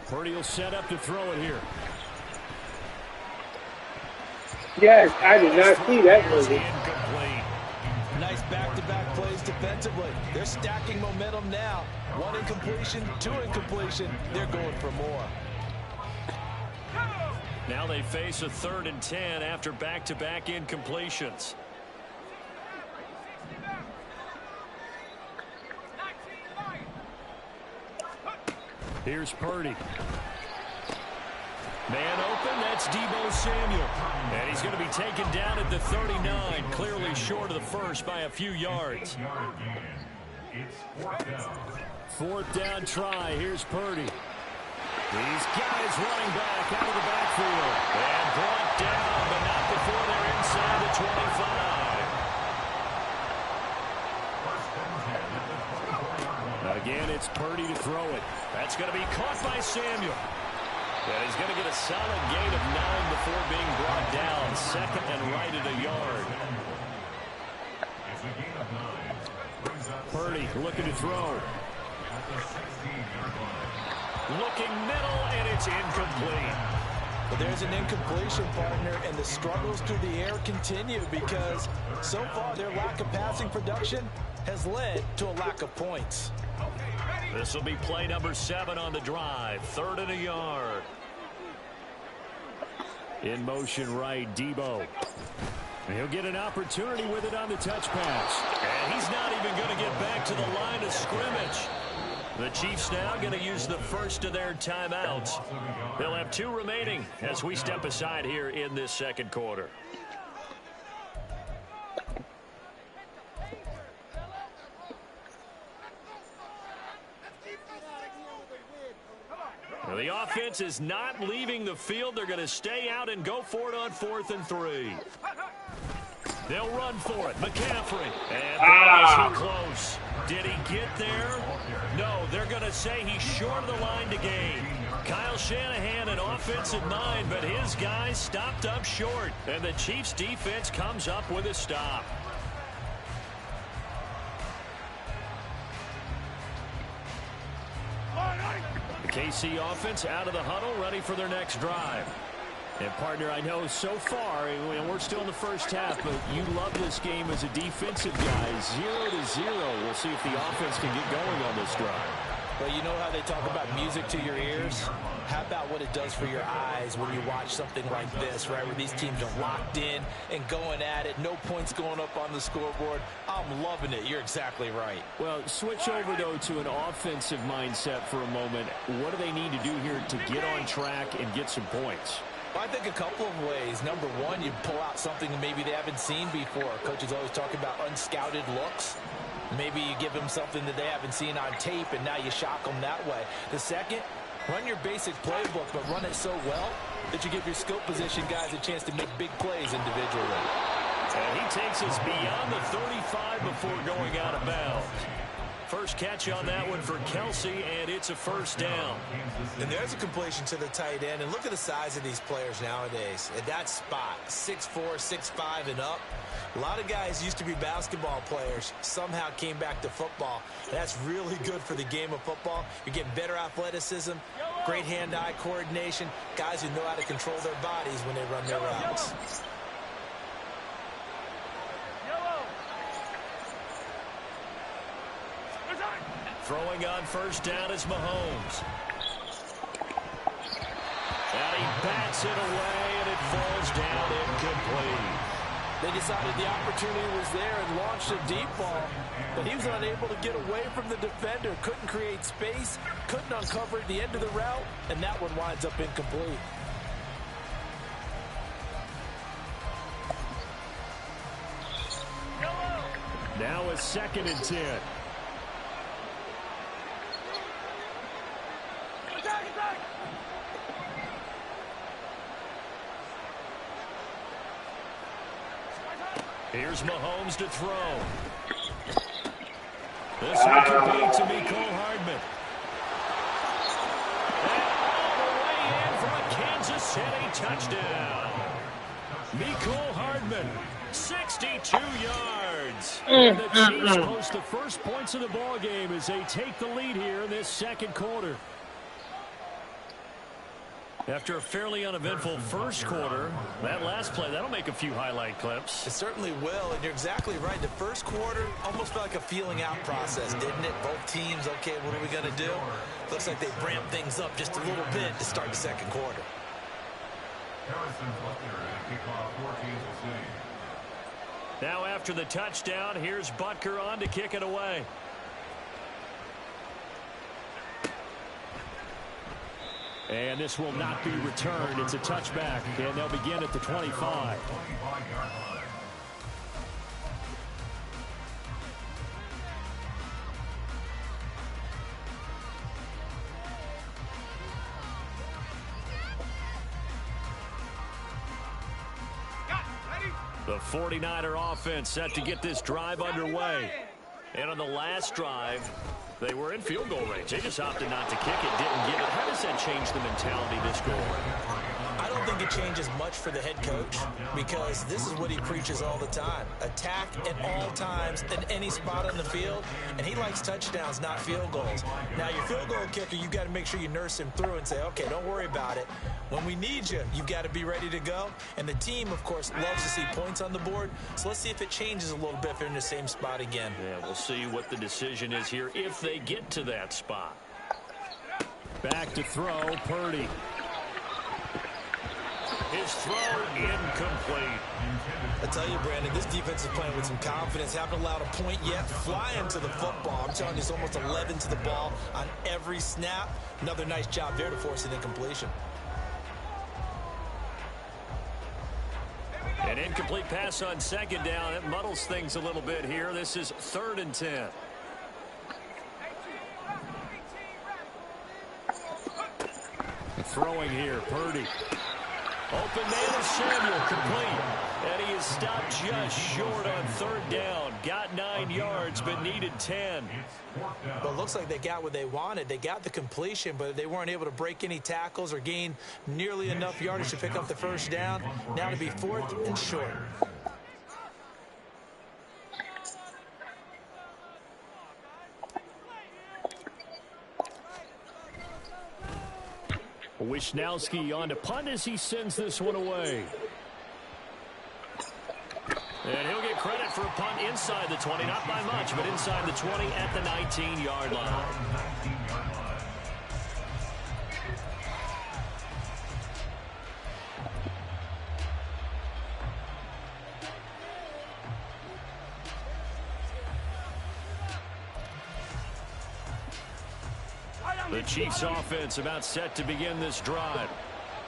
Purdy will set up to throw it here. Yes, I did not see that movie. Incomplete. Nice back-to-back plays defensively. They're stacking momentum now. 1 incompletion, 2 incompletion. They're going for more. Now they face a 3rd and 10 after back-to-back incompletions. Here's Purdy. Man open, that's Deebo Samuel. And he's going to be taken down at the 39, clearly short of the first by a few yards. It's 4th down. 4th down try, here's Purdy. These guys running back out of the backfield. And brought down, but not before they're inside the 25. Again, it's Purdy to throw it. That's going to be caught by Samuel. And he's going to get a solid gain of 9 before being brought down. Second and right at a yard. It's a gain of 9. Brings up Purdy looking to throw. at the 16-yard line. Looking middle, and it's incomplete. But there's an incompletion, partner, and the struggles through the air continue because so far their lack of passing production has led to a lack of points. This will be play number 7 on the drive. 3rd and a yard. In motion right, Debo. He'll get an opportunity with it on the touch pass. And he's not even going to get back to the line of scrimmage. The Chiefs now going to use the first of their timeouts. They'll have 2 remaining as we step aside here in this second quarter. Well, the offense is not leaving the field. They're going to stay out and go for it on 4th and 3. They'll run for it. McCaffrey. And that is too close. Did he get there? No, they're going to say he's short of the line to gain. Kyle Shanahan, an offensive mind, but his guys stopped up short. And the Chiefs defense comes up with a stop. KC offense out of the huddle, ready for their next drive. And, partner, I know so far, and we're still in the first half, but you love this game as a defensive guy. 0-0. We'll see if the offense can get going on this drive. Well, you know how they talk about music to your ears? How about what it does for your eyes when you watch something like this, right, where these teams are locked in and going at it, no points going up on the scoreboard? I'm loving it. You're exactly right. Well, switch over, though, to an offensive mindset for a moment. What do they need to do here to get on track and get some points? Well, I think a couple of ways. Number one, you pull out something maybe they haven't seen before. Coaches always talk about unscouted looks. Maybe you give them something that they haven't seen on tape, and now you shock them that way. The second, run your basic playbook, but run it so well that you give your skill position guys a chance to make big plays individually. And he takes us beyond the 35 before going out of bounds. First catch on that one for Kelsey, and it's a first down. And there's a completion to the tight end. And look at the size of these players nowadays. At that spot, 6'4", 6'5", and up. A lot of guys used to be basketball players, somehow came back to football. And that's really good for the game of football. You're getting better athleticism, great hand-eye coordination, guys who know how to control their bodies when they run their routes. Throwing on first down is Mahomes. And he bats it away, and it falls down incomplete. They decided the opportunity was there and launched a deep ball, but he was unable to get away from the defender, couldn't create space, couldn't uncover the end of the route, and that one winds up incomplete. Now a 2nd and 10. Here's Mahomes to throw. This will complete to Mecole Hardman. And all the way in for a Kansas City touchdown. Mecole Hardman, 62 yards. And the Chiefs post the first points of the ball game as they take the lead here in this second quarter. After a fairly uneventful first quarter, that last play, that'll make a few highlight clips. It certainly will, and you're exactly right. The first quarter almost felt like a feeling out process, didn't it? Both teams, okay, what are we going to do? Looks like they ramped things up just a little bit to start the second quarter. Harrison Butker at kickoff for Kansas City. Now after the touchdown, here's Butker on to kick it away. And this will not be returned. It's a touchback, and they'll begin at the 25. 25-yard line. The 49er offense set to get this drive underway. And on the last drive, They were in field goal range. They just opted not to kick it, didn't get it. How does that change the mentality this goal line? I don't think it changes much for the head coach because this is what he preaches all the time. Attack at all times in any spot on the field, and he likes touchdowns, not field goals. Now, your field goal kicker, you've got to make sure you nurse him through and say, okay, don't worry about it. When we need you, you've got to be ready to go. And the team, of course, loves to see points on the board. So let's see if it changes a little bit if they're in the same spot again. Yeah, we'll see what the decision is here if they get to that spot. Back to throw, Purdy. His throw incomplete. I tell you, Brandon, this defense is playing with some confidence. Haven't allowed a point yet. Flying to the football. I'm telling you, it's almost 11 to the ball on every snap. Another nice job there to force an incompletion. An incomplete pass on second down. It muddles things a little bit here. This is 3rd and 10. Throwing here, Purdy. Open man is Samuel, complete. And he is stopped just short on 3rd down. Got 9 yards, but needed 10. Well, it looks like they got what they wanted. They got the completion, but they weren't able to break any tackles or gain nearly enough yardage to pick up the 1st down. Now to be 4th and short. Wisnowski on to punt as he sends this one away. And he'll get credit for a punt inside the 20, not by much, but inside the 20 at the 19-yard line. The Chiefs offense about set to begin this drive.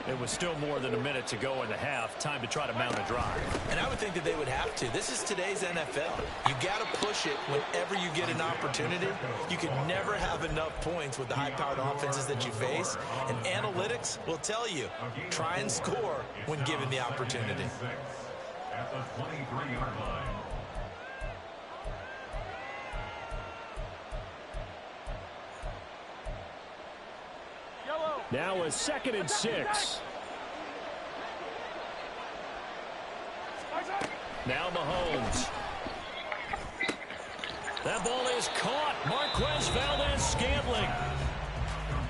It was still more than a minute to go in the half. Time to try to mount a drive. And I would think that they would have to. This is today's NFL. You got to push it whenever you get an opportunity. You can never have enough points with the high-powered offenses that you face. And analytics will tell you, try and score when given the opportunity. At the 23-yard line. Now a 2nd and 6. Now Mahomes. That ball is caught. Marquez Valdes-Scantling.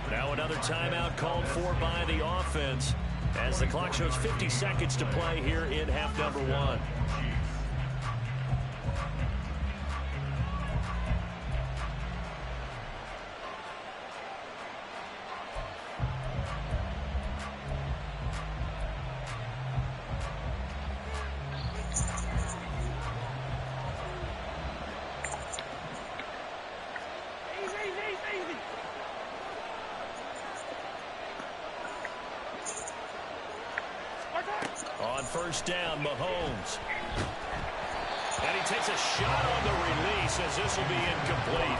Now another timeout called for by the offense as the clock shows 50 seconds to play here in half number 1. On 1st down, Mahomes. And he takes a shot on the release as this will be incomplete.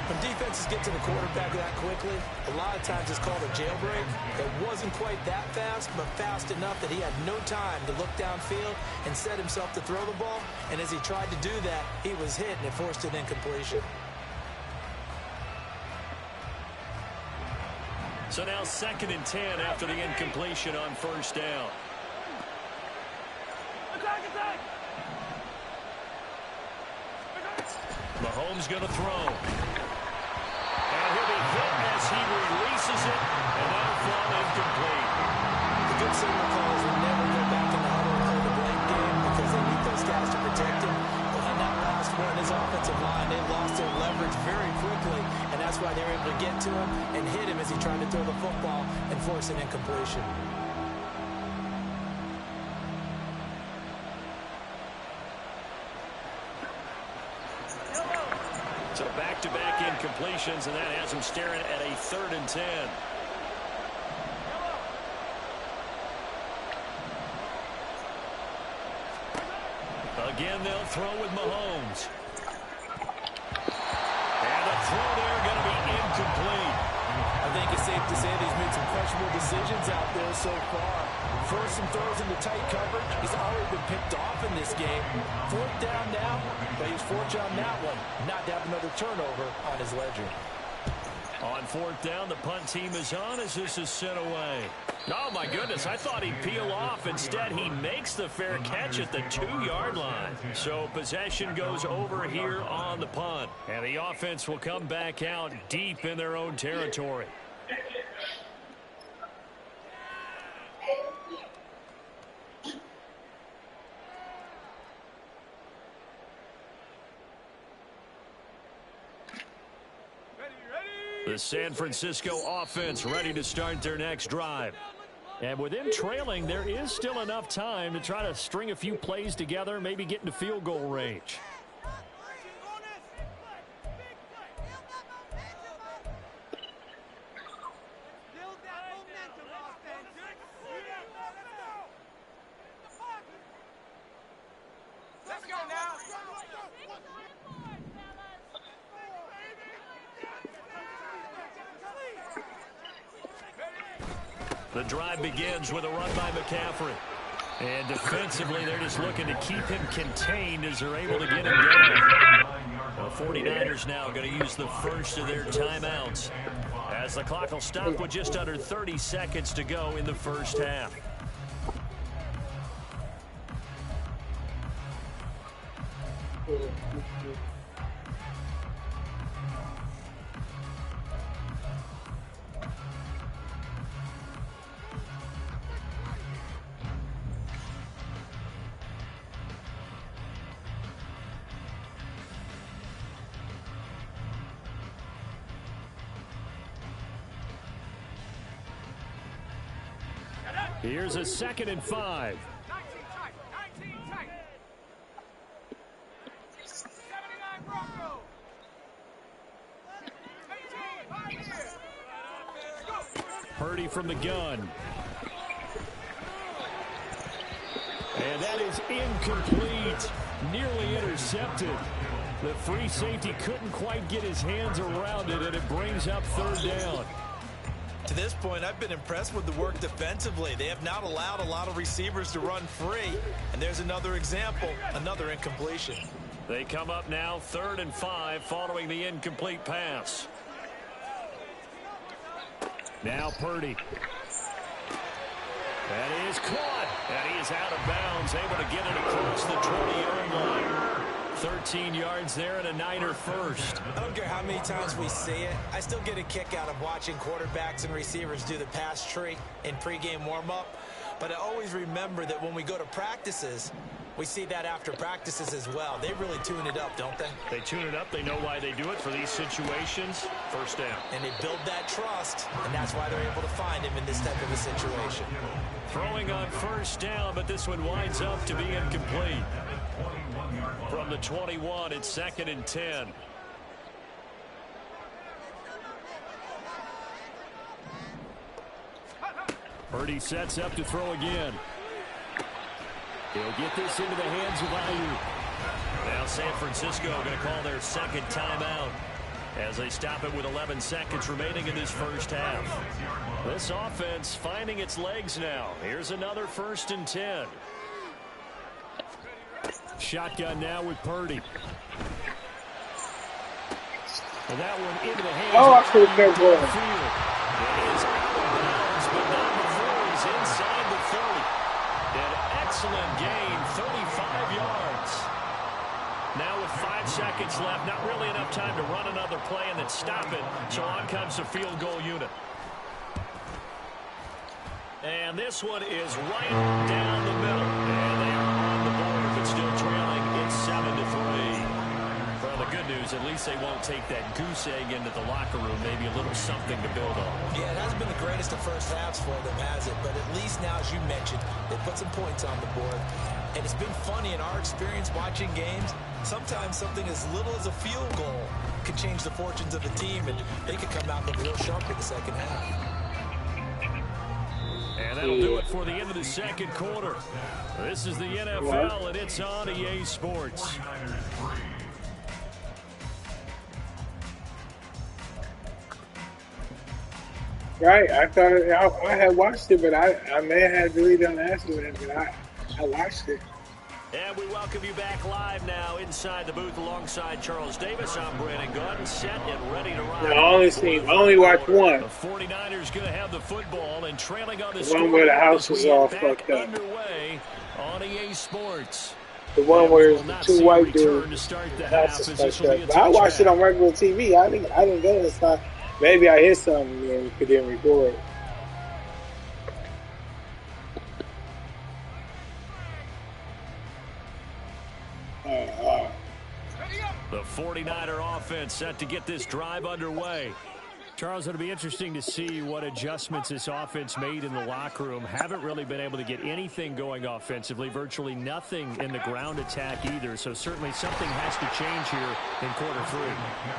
When defenses get to the quarterback that quickly, a lot of times it's called a jailbreak. It wasn't quite that fast, but fast enough that he had no time to look downfield and set himself to throw the ball. And as he tried to do that, he was hit and it forced an incompletion. So now 2nd and 10 after the incompletion on 1st down. Mahomes going to throw. And he'll be hit as he releases it, and that'll fall incomplete. The good signal callers will never go back in the huddle and play the blame game because they need those guys to protect him. But on that last one, his offensive line, they lost their leverage very quickly, and that's why they were able to get to him and hit him as he tried to throw the football and force an incompletion. So back-to-back incompletions, and that has him staring at a 3rd and 10. Again, they'll throw with Mahomes. And the throw there going to be incomplete. I think it's safe to say that he's made some questionable decisions out there so far. First and throws into tight coverage. He's already been picked off in this game. Fourth down now, but he's fortunate on that one, not to have another turnover on his ledger. On fourth down, the punt team is on as this is sent away. Oh, my goodness, I thought he'd peel off. Instead, he makes the fair catch at the 2-yard line. So possession goes over here on the punt. And the offense will come back out deep in their own territory. The San Francisco offense ready to start their next drive. And with them trailing, there is still enough time to try to string a few plays together, maybe get into field goal range. Let's go now. The drive begins with a run by McCaffrey. And defensively, they're just looking to keep him contained as they're able to get him down. The 49ers now going to use the first of their timeouts, as the clock will stop with just under 30 seconds to go in the first half. Here's a 2nd and 5. 19 tight. 79 Broncos. 18, 5 here. Purdy from the gun. And that is incomplete. Nearly intercepted. The free safety couldn't quite get his hands around it, and it brings up 3rd down. To this point, I've been impressed with the work defensively. They have not allowed a lot of receivers to run free. And there's another example, another incompletion. They come up now 3rd and 5 following the incomplete pass. Now Purdy. That is caught. And he is out of bounds, able to get it across the 20-yard line. 13 yards there and a Niner first. I don't care how many times we see it. I still get a kick out of watching quarterbacks and receivers do the pass tree in pregame warm-up. But I always remember that when we go to practices, we see that after practices as well. They really tune it up, don't they? They tune it up. They know why they do it for these situations. First down. And they build that trust, and that's why they're able to find him in this type of a situation. Throwing on first down, but this one winds up to be incomplete. From the 21, it's 2nd and 10. Purdy sets up to throw again. He'll get this into the hands of Ayuk. Now San Francisco going to call their 2nd timeout as they stop it with 11 seconds remaining in this first half. This offense finding its legs now. Here's another 1st and 10. Shotgun now with Purdy. And that one into the hands of the field. It is out of bounds, but not before he's inside the 30. An excellent gain, 35 yards. Now with 5 seconds left, not really enough time to run another play and then stop it. So on comes the field goal unit. And this one is right down the middle. And they are on the board, but still trailing. It's 7-3. Well, the good news, at least they won't take that goose egg into the locker room. Maybe a little something to build on. Yeah, it hasn't been the greatest of first halves for them, has it? But at least now, as you mentioned, they put some points on the board. And it's been funny in our experience watching games. Sometimes something as little as a field goal could change the fortunes of a team, and they could come out looking real sharp in the second half. And that'll do it for the end of the second quarter. This is the NFL, and it's on EA Sports. Right. I thought I had watched it, but I may have had deleted on accident, but I watched it. And we welcome you back live now inside the booth alongside Charles Davis. I'm Brandon Gaudin, set and ready to ride. No, I only watched one. The 49ers going to have the football and trailing on the one where the house was all fucked up. Underway on EA Sports. The one where it's the two white dudes. The house is fucked up. But I watched it on regular TV. I didn't go this time. Maybe I hit something and we didn't record. The 49er offense set to get this drive underway. Charles, it'll be interesting to see what adjustments this offense made in the locker room. Haven't really been able to get anything going offensively, virtually nothing in the ground attack either. So certainly something has to change here in quarter three.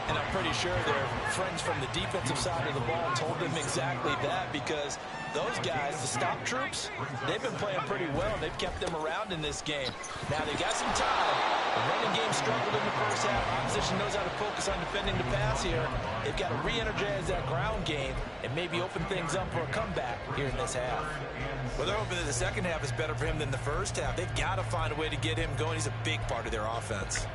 And I'm pretty sure their friends from the defensive side of the ball told them exactly that, because those guys, the stop troops, they've been playing pretty well. They've kept them around in this game. Now they got some time. The running game struggled in the first half. Opposition knows how to focus on defending the pass here. They've got to re-energize that ground game and maybe open things up for a comeback here in this half. Well, they're hoping that the second half is better for him than the first half. They've got to find a way to get him going. He's a big part of their offense.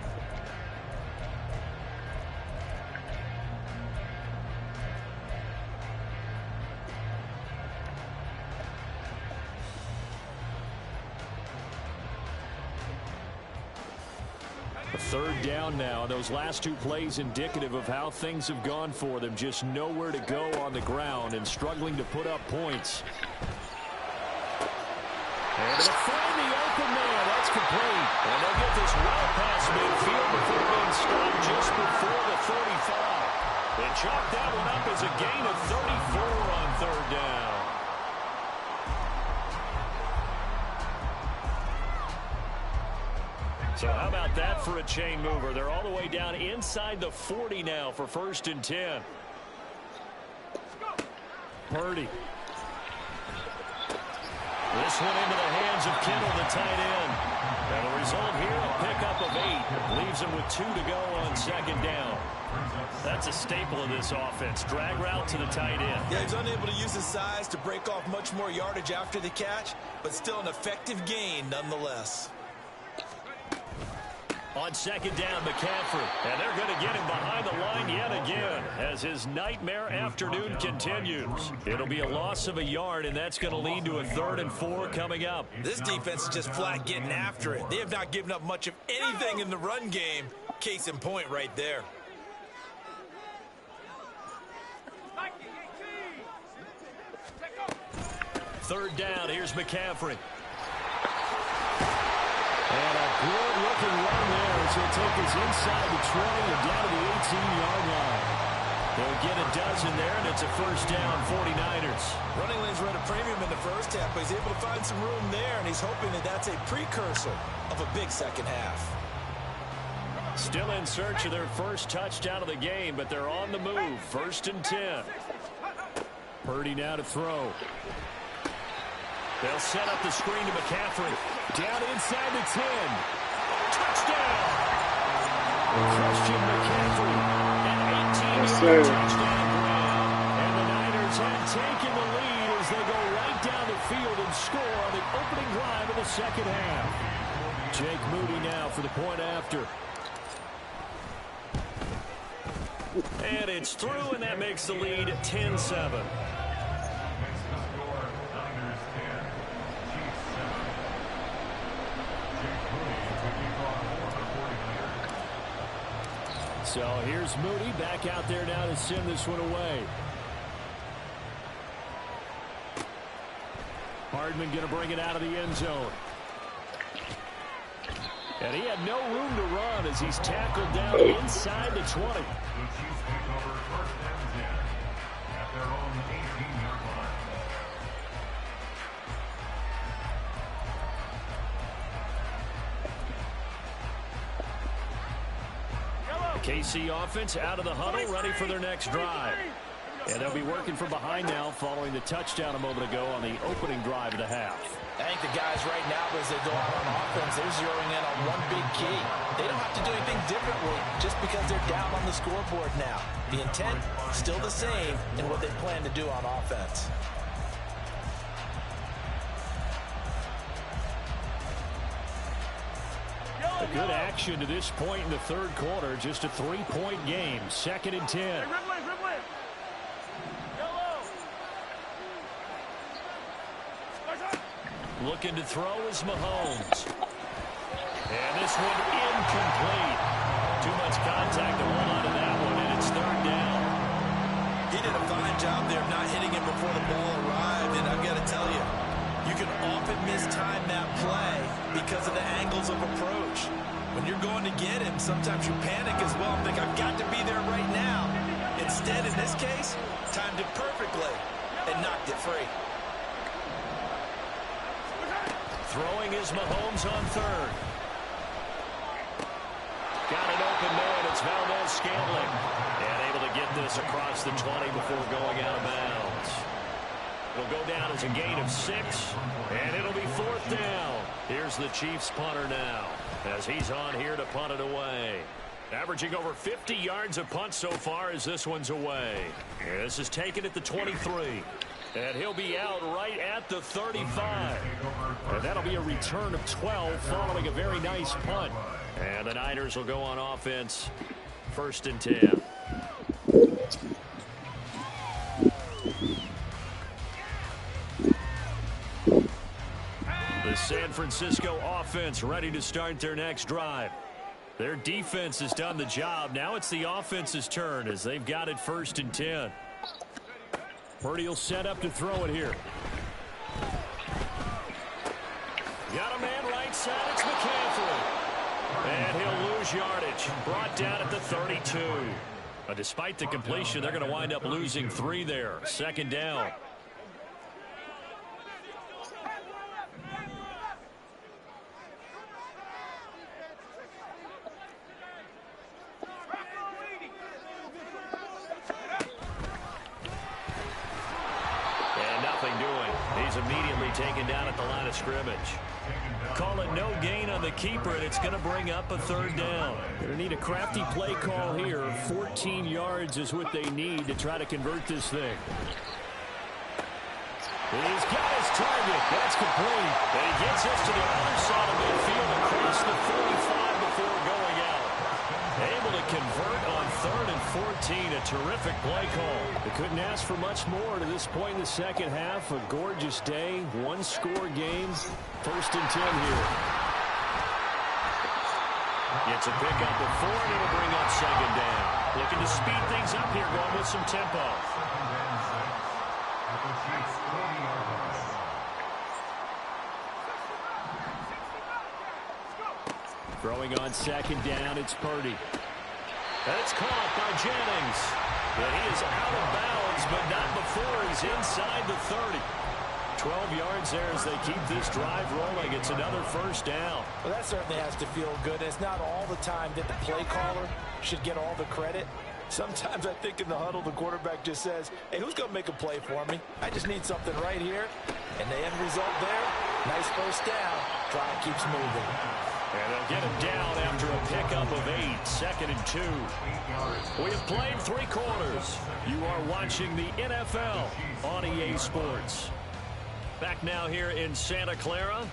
Third down now. Those last two plays indicative of how things have gone for them. Just nowhere to go on the ground and struggling to put up points. And to find the open man, that's complete. And they'll get this well past midfield before being stopped just before the 35. They chalk that one up as a gain of 34 on third down. So how about that for a chain mover? They're all the way down inside the 40 now for 1st and 10. Purdy. This one into the hands of Kittle, the tight end. And the result here, a pickup of 8. Leaves him with 2 to go on 2nd down. That's a staple of this offense. Drag route to the tight end. Yeah, he's unable to use his size to break off much more yardage after the catch, but still an effective gain nonetheless. On 2nd down, McCaffrey. And they're going to get him behind the line yet again as his nightmare afternoon continues. It'll be a loss of a yard, and that's going to lead to a 3rd and 4 coming up. This defense is just flat getting after it. They have not given up much of anything in the run game. Case in point right there. Third down, here's McCaffrey. And a good-looking run there as he'll take us inside the 20 and down to the 18-yard line. They'll get a dozen there, and it's a 1st down, 49ers. Running lanes were at a premium in the first half, but he's able to find some room there, and he's hoping that that's a precursor of a big second half. Still in search of their first touchdown of the game, but they're on the move. 1st and 10. Purdy now to throw. They'll set up the screen to McCaffrey. Down inside the 10. Touchdown! Christian McCaffrey. An 18-yard touchdown grab. And the Niners have taken the lead as they go right down the field and score on the opening drive of the second half. Jake Moody now for the point after. And it's through, and that makes the lead 10-7. So here's Moody back out there now to send this one away. Hardman going to bring it out of the end zone. And he had no room to run as he's tackled down inside the 20. The Chiefs take over 1st and 10 at their own 18-yard line. The KC offense out of the huddle, ready for their next drive. And they'll be working from behind now following the touchdown a moment ago on the opening drive of the half. I think the guys right now, as they go out on offense, they're zeroing in on one big key. They don't have to do anything differently just because they're down on the scoreboard now. The intent, still the same in what they plan to do on offense. A good action to this point in the third quarter. Just a 3-point game. 2nd and 10. Looking to throw is Mahomes. And this one incomplete. Too much contact to hold on to that one, and it's 3rd down. He did a fine job there of not hitting it before the ball arrived, and I've got to tell you, you can often mistime that play because of the angles of approach. When you're going to get him, sometimes you panic as well and think, I've got to be there right now. Instead, in this case, timed it perfectly and knocked it free. Throwing is Mahomes on 3rd. Got it open there, and it's Valdez-Scantling. And able to get this across the 20 before going out of bounds. It'll go down as a gain of 6, and it'll be 4th down. Here's the Chiefs punter now, as he's on here to punt it away. Averaging over 50 yards a punt so far as this one's away. And this is taken at the 23. And he'll be out right at the 35. And that'll be a return of 12 following a very nice punt. And the Niners will go on offense. 1st and 10. The San Francisco offense ready to start their next drive. Their defense has done the job. Now it's the offense's turn as they've got it 1st and 10. Purdy will set up to throw it here. Got a man right side. It's McCaffrey. And he'll lose yardage. Brought down at the 32. Despite the completion, they're going to wind up losing 3 there. 2nd down. Immediately taken down at the line of scrimmage. Call it no gain on the keeper, and it's going to bring up a 3rd down. Going to need a crafty play call here. 14 yards is what they need to try to convert this thing. He's got his target. That's complete. And he gets us to the other side of midfield across the 35 before going out. Able to convert on 3rd and 14. A terrific play call. They couldn't ask for much more to this point in the second half. A gorgeous day. 1-score game. 1st and 10 here. Gets a pickup of 4, and it'll bring up 2nd down. Looking to speed things up here, going with some tempo. Throwing on 2nd down, it's Purdy. That's caught by Jennings. But he is out of bounds, but not before he's inside the 30. 12 yards there as they keep this drive rolling. It's another 1st down. Well, that certainly has to feel good. It's not all the time that the play caller should get all the credit. Sometimes I think in the huddle, the quarterback just says, hey, who's going to make a play for me? I just need something right here. And the end result there, nice 1st down. Drive keeps moving. And they'll get him down after a pickup of 8. 2nd and 2. We have played 3 quarters. You are watching the NFL on EA Sports. Back now here in Santa Clara.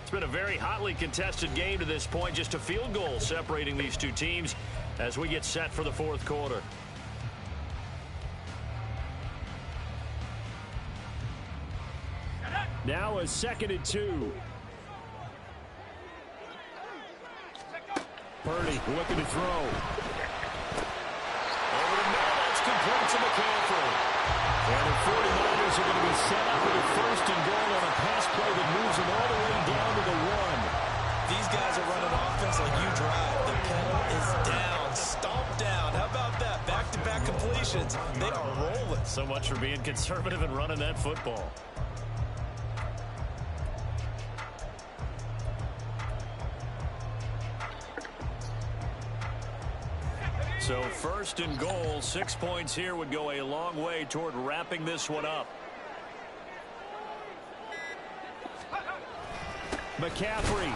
It's been a very hotly contested game to this point. Just a field goal separating these two teams as we get set for the 4th quarter. Now a 2nd and 2. Purdy looking to throw. Over the middle, that's complete to McCaffrey. And the 49ers are going to be set up with a 1st and goal on a pass play that moves them all the way down to the 1. These guys are running offense like you drive. The pedal is down, stomped down. How about that? Back-to-back completions. They are rolling. So much for being conservative and running that football. So first and goal, 6 points here would go a long way toward wrapping this one up. McCaffrey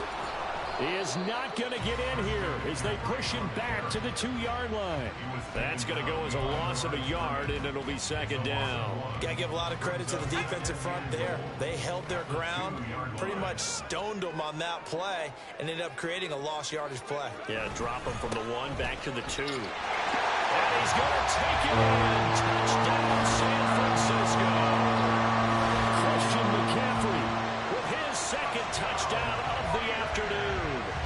is not going to get in here as they push him back to the 2-yard line. That's going to go as a loss of a yard, and it'll be second down. Got to give a lot of credit to the defensive front there. They held their ground, pretty much stoned them on that play, and ended up creating a lost yardage play. Yeah, drop him from the 1 back to the 2. And he's going to take it in. Touchdown, San Francisco. Christian McCaffrey with his second touchdown of the afternoon.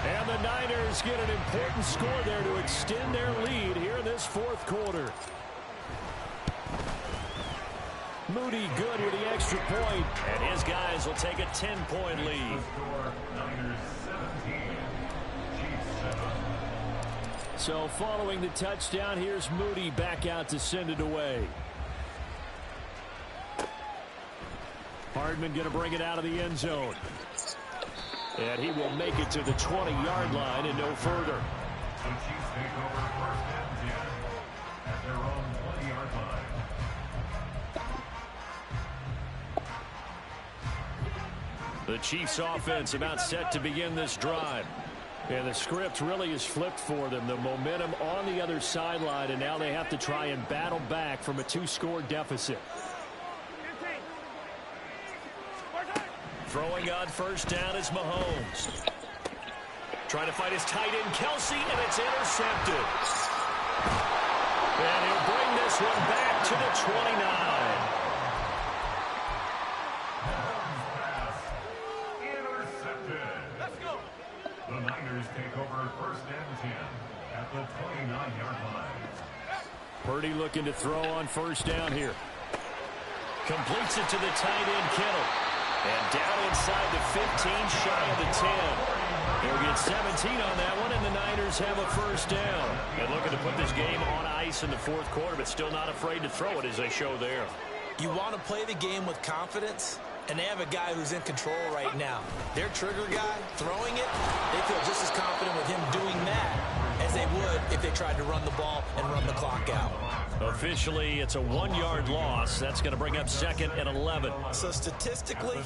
And the Niners get an important score there to extend their lead here in this fourth quarter. Moody good with the extra point. And his guys will take a 10-point lead. So following the touchdown, here's Moody back out to send it away. Hardman going to bring it out of the end zone. And he will make it to the 20-yard line and no further. The Chiefs take over first and 10 at their own 20-yard line. The Chiefs offense about set to begin this drive. And the script really is flipped for them. The momentum on the other sideline, and now they have to try and battle back from a 2-score deficit. Throwing on first down is Mahomes. Trying to find his tight end, Kelsey, and it's intercepted. And he'll bring this one back to the 29. The Niners take over first and 10 at the 29-yard line. Purdy looking to throw on first down here. Completes it to the tight end, Kittle. And down inside the 15, shy of the 10. He'll get 17 on that one, and the Niners have a first down. And looking to put this game on ice in the fourth quarter, but still not afraid to throw it as they show there. You want to play the game with confidence? And they have a guy who's in control right now. Their trigger guy, throwing it, they feel just as confident with him doing that as they would if they tried to run the ball and run the clock out. Officially, it's a 1-yard loss. That's going to bring up second and 11. So statistically,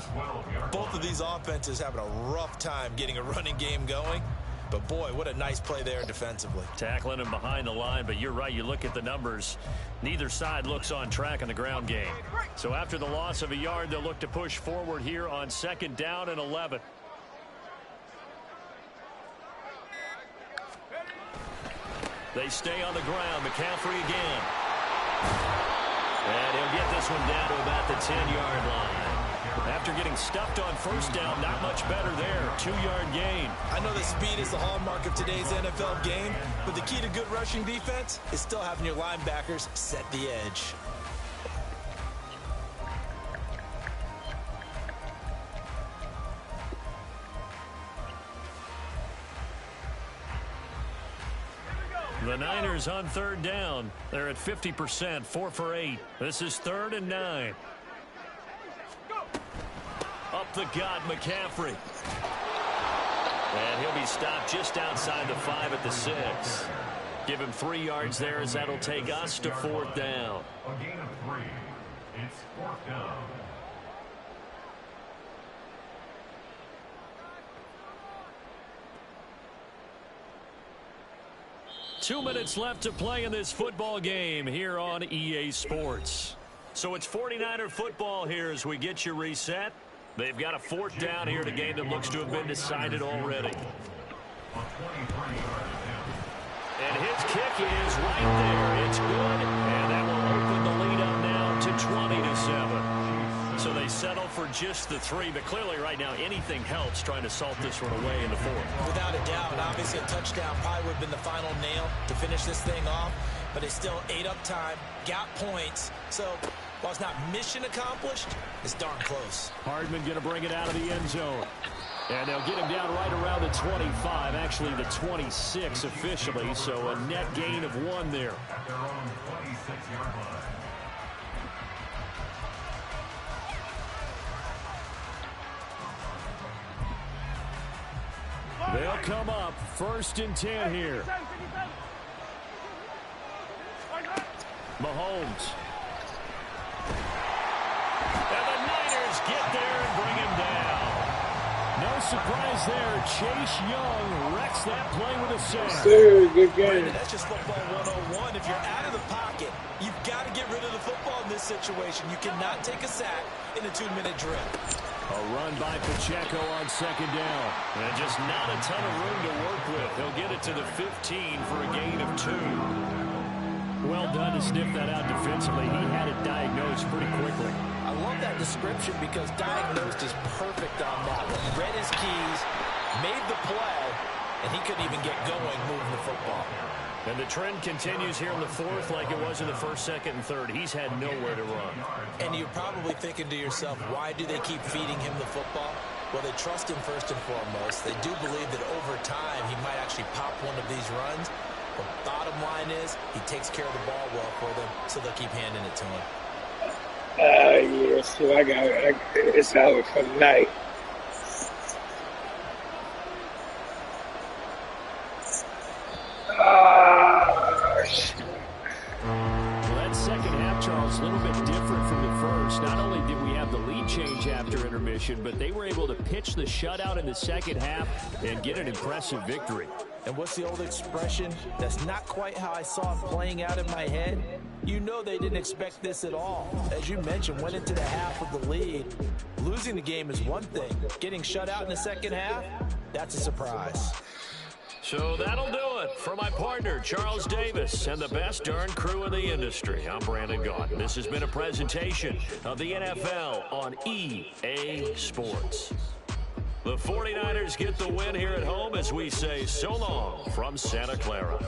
both of these offenses having a rough time getting a running game going. But, boy, what a nice play there defensively. Tackling him behind the line, but you're right. You look at the numbers. Neither side looks on track in the ground game. So after the loss of a yard, they'll look to push forward here on second down and 11. They stay on the ground. McCaffrey again. And he'll get this one down to about the 10-yard line. After getting stuffed on first down, not much better there. 2-yard gain. I know that speed is the hallmark of today's NFL game, but the key to good rushing defense is still having your linebackers set the edge. The Niners on third down. They're at 50%, 4 for 8. This is 3rd and 9. Up the gut, McCaffrey. And he'll be stopped just outside the 5 at the 6. Give him 3 yards there as that'll take us to 4th down. A gain of 3. It's 4th down. Two minutes left to play in this football game here on EA Sports. So it's 49er football here as we get you reset. They've got a 4th down here in a game that looks to have been decided already. And his kick is right there. It's good. And that will open the lead up now to 20-7. So they settle for just the 3, but clearly right now anything helps trying to salt this one away in the 4th. Without a doubt, obviously a touchdown probably would have been the final nail to finish this thing off, but they still ate up time, got points, so while it's not mission accomplished, it's darn close. Hardman going to bring it out of the end zone. And they'll get him down right around the 25, actually the 26 officially, so a net gain of 1 there. At their own 26-yard line. They'll come up 1st and 10 here. Mahomes. And the Niners get there and bring him down. No surprise there. Chase Young wrecks that play with a sack. Sir, good game. Brandon, that's just football 101. If you're out of the pocket, you've got to get rid of the football in this situation. You cannot take a sack in a 2-minute drill. A run by Pacheco on second down. And just not a ton of room to work with. He'll get it to the 15 for a gain of 2. Well done to sniff that out defensively. He had it diagnosed pretty quickly. I love that description because diagnosed is perfect on that one. He read his keys, made the play, and he couldn't even get going moving the football. And the trend continues here in the fourth like it was in the first, second, and third. He's had nowhere to run. And you're probably thinking to yourself, why do they keep feeding him the football? Well, they trust him first and foremost. They do believe that over time he might actually pop one of these runs. But bottom line is he takes care of the ball well for them, so they'll keep handing it to him. Yeah, so it's out for the night. Well, that second half, Charles, a little bit different from the first. Not only did we have the lead change after intermission, but they were able to pitch the shutout in the second half and get an impressive victory. And what's the old expression? That's not quite how I saw it playing out in my head. You know they didn't expect this at all. As you mentioned, went into the half with the lead. Losing the game is one thing. Getting shut out in the second half, that's a surprise. So that'll do it for my partner, Charles Davis, and the best darn crew in the industry. I'm Brandon Gaudin. This has been a presentation of the NFL on EA Sports. The 49ers get the win here at home as we say so long from Santa Clara.